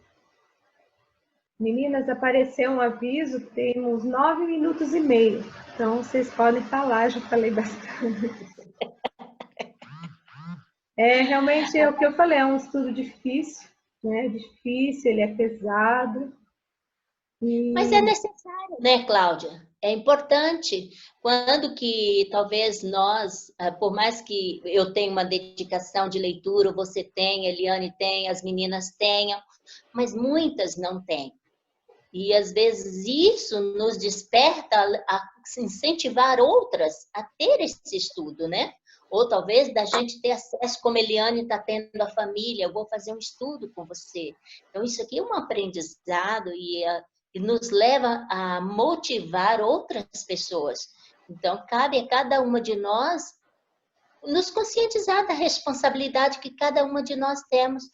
Speaker 1: Meninas, apareceu um aviso, temos 9 minutos e meio. Então, vocês podem falar, já falei bastante. Realmente é o que eu falei, é um estudo difícil, né? Difícil, ele é pesado.
Speaker 4: Mas é necessário, né, Cláudia? É importante. Quando que talvez nós, por mais que eu tenha uma dedicação de leitura, você tem, Eliane tem, as meninas tenham, mas muitas não têm. E às vezes isso nos desperta a incentivar outras a ter esse estudo, né? Ou talvez da gente ter acesso, como Eliane está tendo a família, eu vou fazer um estudo com você. Então isso aqui é um aprendizado e nos leva a motivar outras pessoas. Então cabe a cada uma de nós nos conscientizar da responsabilidade que cada uma de nós temos,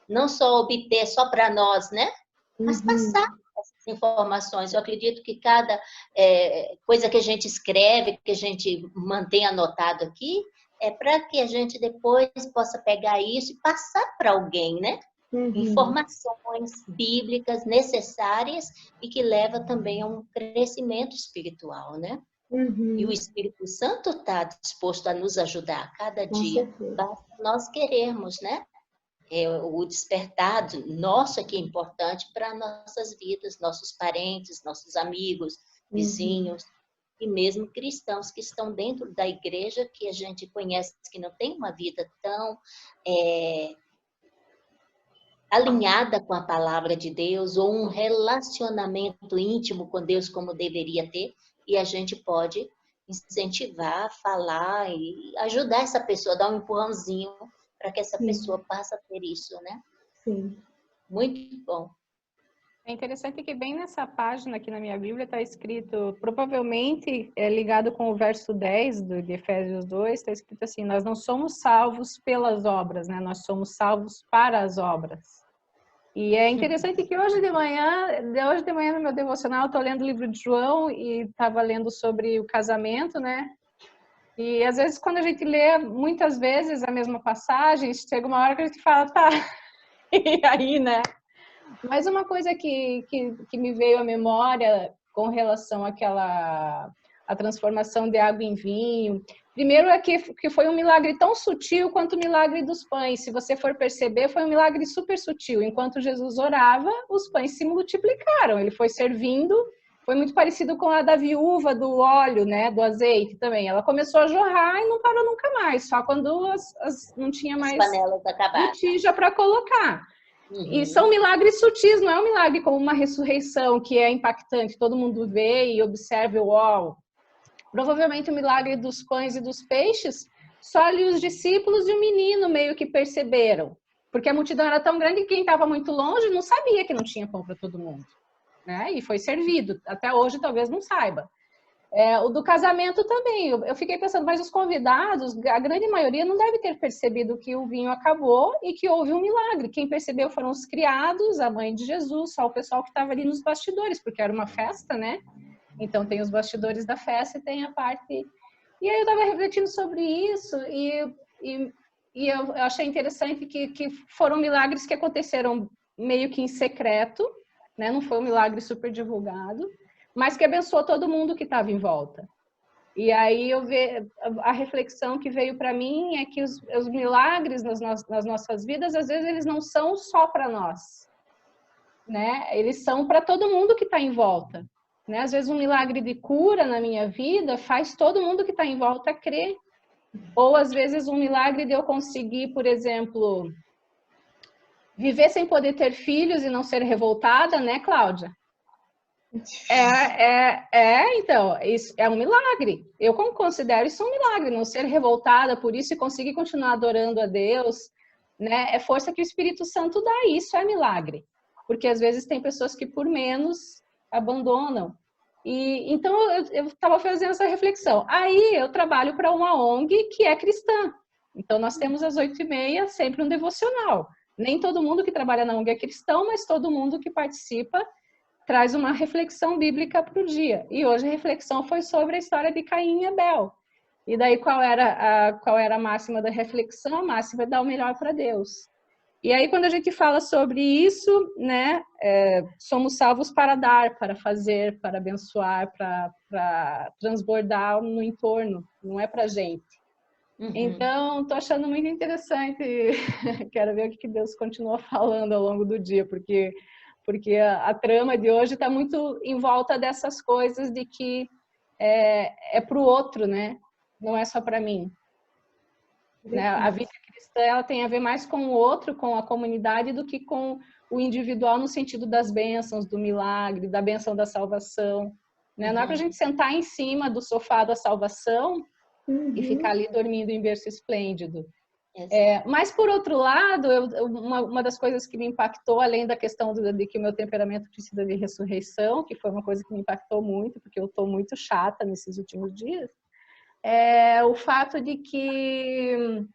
Speaker 4: não só obter só para nós, né? Mas passar essas informações. Eu acredito que cada coisa que a gente escreve, que a gente mantém anotado aqui, é para que a gente depois possa pegar isso e passar para alguém, né? Informações bíblicas necessárias e que leva também a um crescimento espiritual, né? E o Espírito Santo está disposto a nos ajudar a cada dia. Basta nós querermos, né? O despertar nosso aqui é importante para nossas vidas, nossos parentes, nossos amigos, vizinhos, e mesmo cristãos que estão dentro da igreja, que a gente conhece que não tem uma vida tão alinhada com a palavra de Deus, ou um relacionamento íntimo com Deus como deveria ter, e a gente pode incentivar, falar e ajudar essa pessoa, dar um empurrãozinho para que essa pessoa passe a ter isso, né?
Speaker 1: Sim.
Speaker 4: Muito bom.
Speaker 2: É interessante que bem nessa página aqui na minha Bíblia está escrito, provavelmente ligado com o verso 10 de Efésios 2, está escrito assim: nós não somos salvos pelas obras, né? Nós somos salvos para as obras. E é interessante que hoje de manhã no meu devocional, eu estou lendo o livro de João e estava lendo sobre o casamento, né? E às vezes quando a gente lê muitas vezes a mesma passagem, chega uma hora que a gente fala, tá, e aí, né? Mas uma coisa que me veio à memória com relação àquela a transformação de água em vinho, primeiro é que foi um milagre tão sutil quanto o milagre dos pães. Se você for perceber, foi um milagre super sutil. Enquanto Jesus orava, os pães se multiplicaram. Ele foi servindo. Foi muito parecido com a da viúva do óleo, né, do azeite também. Ela começou a jorrar e não parou nunca mais, só quando não tinha mais
Speaker 4: panelas acabaram,
Speaker 2: botija para colocar. E são milagres sutis, não é um milagre como uma ressurreição que é impactante, todo mundo vê e observa o uau. Provavelmente o milagre dos pães e dos peixes, só ali os discípulos e o menino meio que perceberam, porque a multidão era tão grande que quem estava muito longe não sabia que não tinha pão para todo mundo. Né? E foi servido. Até hoje talvez não saiba. O do casamento também. Eu fiquei pensando, mas os convidados, a grande maioria não deve ter percebido que o vinho acabou e que houve um milagre. Quem percebeu foram os criados, a mãe de Jesus, só o pessoal que estava ali nos bastidores, porque era uma festa, né? Então tem os bastidores da festa e tem a parte... E aí eu estava refletindo sobre isso e eu achei interessante que foram milagres que aconteceram meio que em secreto, né? Não foi um milagre super divulgado, mas que abençoou todo mundo que estava em volta. E aí a reflexão que veio para mim é que os milagres nas nossas vidas, às vezes, eles não são só para nós, né? Eles são para todo mundo que está em volta. Né? Às vezes um milagre de cura na minha vida faz todo mundo que está em volta crer. Ou às vezes um milagre de eu conseguir, por exemplo... viver sem poder ter filhos e não ser revoltada, né, Cláudia? Então, isso é um milagre. Eu considero isso um milagre, não ser revoltada por isso e conseguir continuar adorando a Deus, né? É força que o Espírito Santo dá, isso é milagre. Porque às vezes tem pessoas que por menos abandonam. E então eu estava fazendo essa reflexão. Aí eu trabalho para uma ONG que é cristã. Então nós temos às 8h30 sempre um devocional. Nem todo mundo que trabalha na ONG é cristão, mas todo mundo que participa traz uma reflexão bíblica para o dia. E hoje a reflexão foi sobre a história de Caim e Abel. E daí qual era a máxima da reflexão? A máxima é dar o melhor para Deus. E aí quando a gente fala sobre isso, né, somos salvos para dar, para fazer, para abençoar, para transbordar no entorno, não é para gente. Então, estou achando muito interessante, quero ver o que Deus continua falando ao longo do dia, porque a trama de hoje está muito em volta dessas coisas de que é para o outro, né? Não é só para mim. Né? A vida cristã ela tem a ver mais com o outro, com a comunidade, do que com o individual no sentido das bênçãos, do milagre, da bênção da salvação. Né? Não é para a gente sentar em cima do sofá da salvação e ficar ali dormindo em berço esplêndido. Mas, por outro lado, uma das coisas que me impactou, além da questão de que o meu temperamento precisa de ressurreição, que foi uma coisa que me impactou muito, porque eu estou muito chata nesses últimos dias, é o fato de que,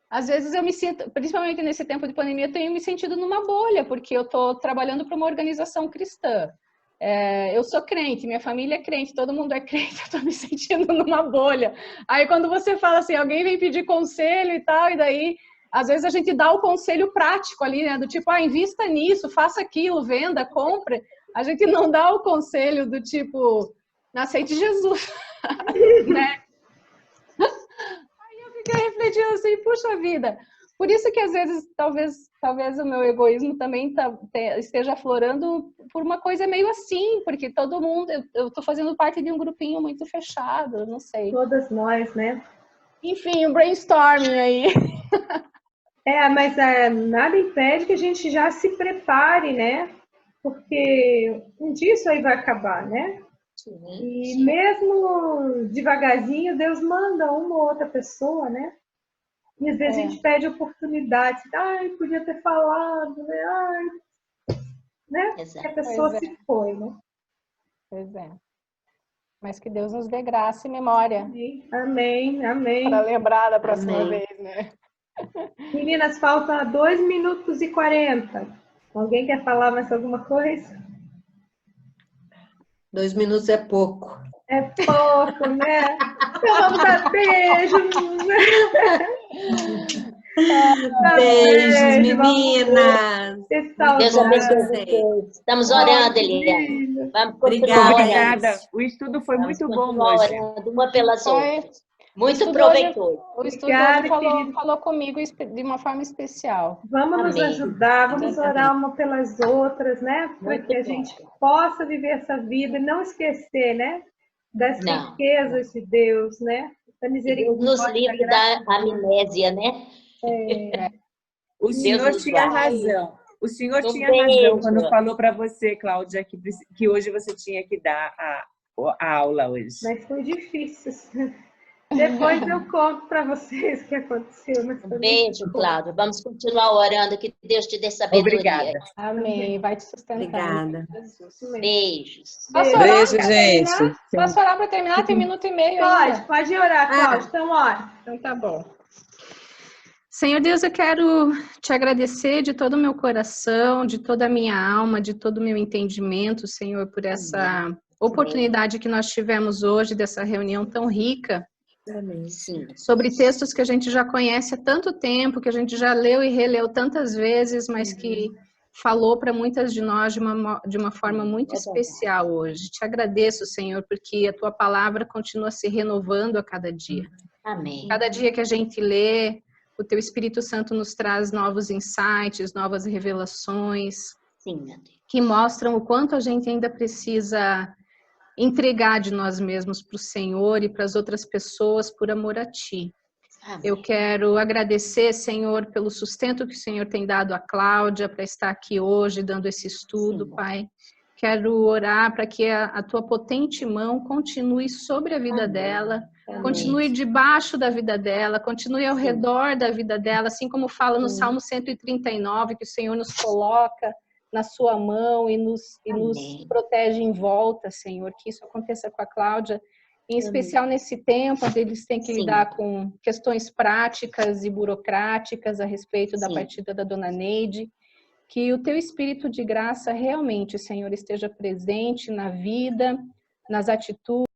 Speaker 2: às vezes, eu me sinto, principalmente nesse tempo de pandemia, eu tenho me sentido numa bolha, porque eu estou trabalhando para uma organização cristã. Eu sou crente, minha família é crente, todo mundo é crente, eu estou me sentindo numa bolha. Aí quando você fala assim, alguém vem pedir conselho e tal, e daí, às vezes a gente dá o conselho prático ali, né, do tipo, invista nisso, faça aquilo, venda, compre. A gente não dá o conselho do tipo, aceite Jesus, né? Aí eu fiquei refletindo assim, puxa vida. Por isso que às vezes, talvez o meu egoísmo também esteja aflorando por uma coisa meio assim, porque todo mundo, eu estou fazendo parte de um grupinho muito fechado, não sei.
Speaker 1: Todas nós, né?
Speaker 2: Enfim, um brainstorming aí.
Speaker 1: Mas nada impede que a gente já se prepare, né? Porque um dia isso aí vai acabar, né? E mesmo devagarzinho, Deus manda uma ou outra pessoa, né? E às vezes a gente pede oportunidade, podia ter falado, né? Que a pessoa se foi, né?
Speaker 2: Pois é. Mas que Deus nos dê graça e memória.
Speaker 1: Amém, amém.
Speaker 2: Para lembrar da próxima vez, né?
Speaker 1: Meninas, faltam 2 minutos e 40. Alguém quer falar mais alguma coisa?
Speaker 5: 2 minutos é pouco.
Speaker 1: É pouco, né? Então vamos dar beijos.
Speaker 5: Beijos, meninas.
Speaker 4: Deus abençoe vocês. Estamos orando, Eliane. Vamos continuar
Speaker 3: Obrigada. O estudo foi muito bom hoje.
Speaker 4: Orando uma pelas outras. Muito proveitoso.
Speaker 2: O estudo hoje falou comigo de uma forma especial.
Speaker 1: Vamos nos ajudar, vamos orar uma pelas outras, né? Para que a gente possa viver essa vida e não esquecer, né? Das riquezas de Deus, né? Da misericórdia.
Speaker 4: Deus nos livre da amnésia, né?
Speaker 3: O senhor tinha razão. O senhor tinha razão quando falou para você, Cláudia, que hoje você tinha que dar a aula hoje.
Speaker 1: Mas foi difícil. Depois eu conto para vocês o que aconteceu.
Speaker 4: Beijo, Cláudia. Vamos continuar orando. Que Deus te dê sabedoria.
Speaker 3: Obrigada.
Speaker 2: Amém. Vai te sustentar.
Speaker 5: Obrigada.
Speaker 4: Beijos.
Speaker 6: Beijo, gente.
Speaker 2: Posso orar para terminar? Tem 1 minuto e meio ainda.
Speaker 1: Pode orar, Cláudia. Então, ora.
Speaker 2: Então tá bom. Senhor Deus, eu quero te agradecer de todo o meu coração, de toda a minha alma, de todo o meu entendimento, Senhor, por essa oportunidade que nós tivemos hoje, dessa reunião tão rica.
Speaker 4: Sim.
Speaker 2: Sobre textos que a gente já conhece há tanto tempo, que a gente já leu e releu tantas vezes, mas que falou para muitas de nós de uma forma muito especial hoje. Te agradeço, Senhor, porque a tua palavra continua se renovando a cada dia.
Speaker 4: Amém.
Speaker 2: Cada dia que a gente lê, o teu Espírito Santo nos traz novos insights, novas revelações,
Speaker 4: Sim, meu Deus.
Speaker 2: Que mostram o quanto a gente ainda precisa entregar de nós mesmos para o Senhor e para as outras pessoas por amor a Ti.
Speaker 4: Amém.
Speaker 2: Eu quero agradecer, Senhor, pelo sustento que o Senhor tem dado a Cláudia para estar aqui hoje dando esse estudo,
Speaker 4: Sim.
Speaker 2: Pai. Quero orar para que a Tua potente mão continue sobre a vida dela, continue debaixo da vida dela, continue ao redor da vida dela, assim como fala no Salmo 139, que o Senhor nos coloca na sua mão e nos protege em volta, Senhor. Que isso aconteça com a Cláudia, em especial nesse tempo, onde eles têm que lidar com questões práticas e burocráticas a respeito da partida da Dona Neide. Que o teu espírito de graça realmente, Senhor, esteja presente na vida, nas atitudes,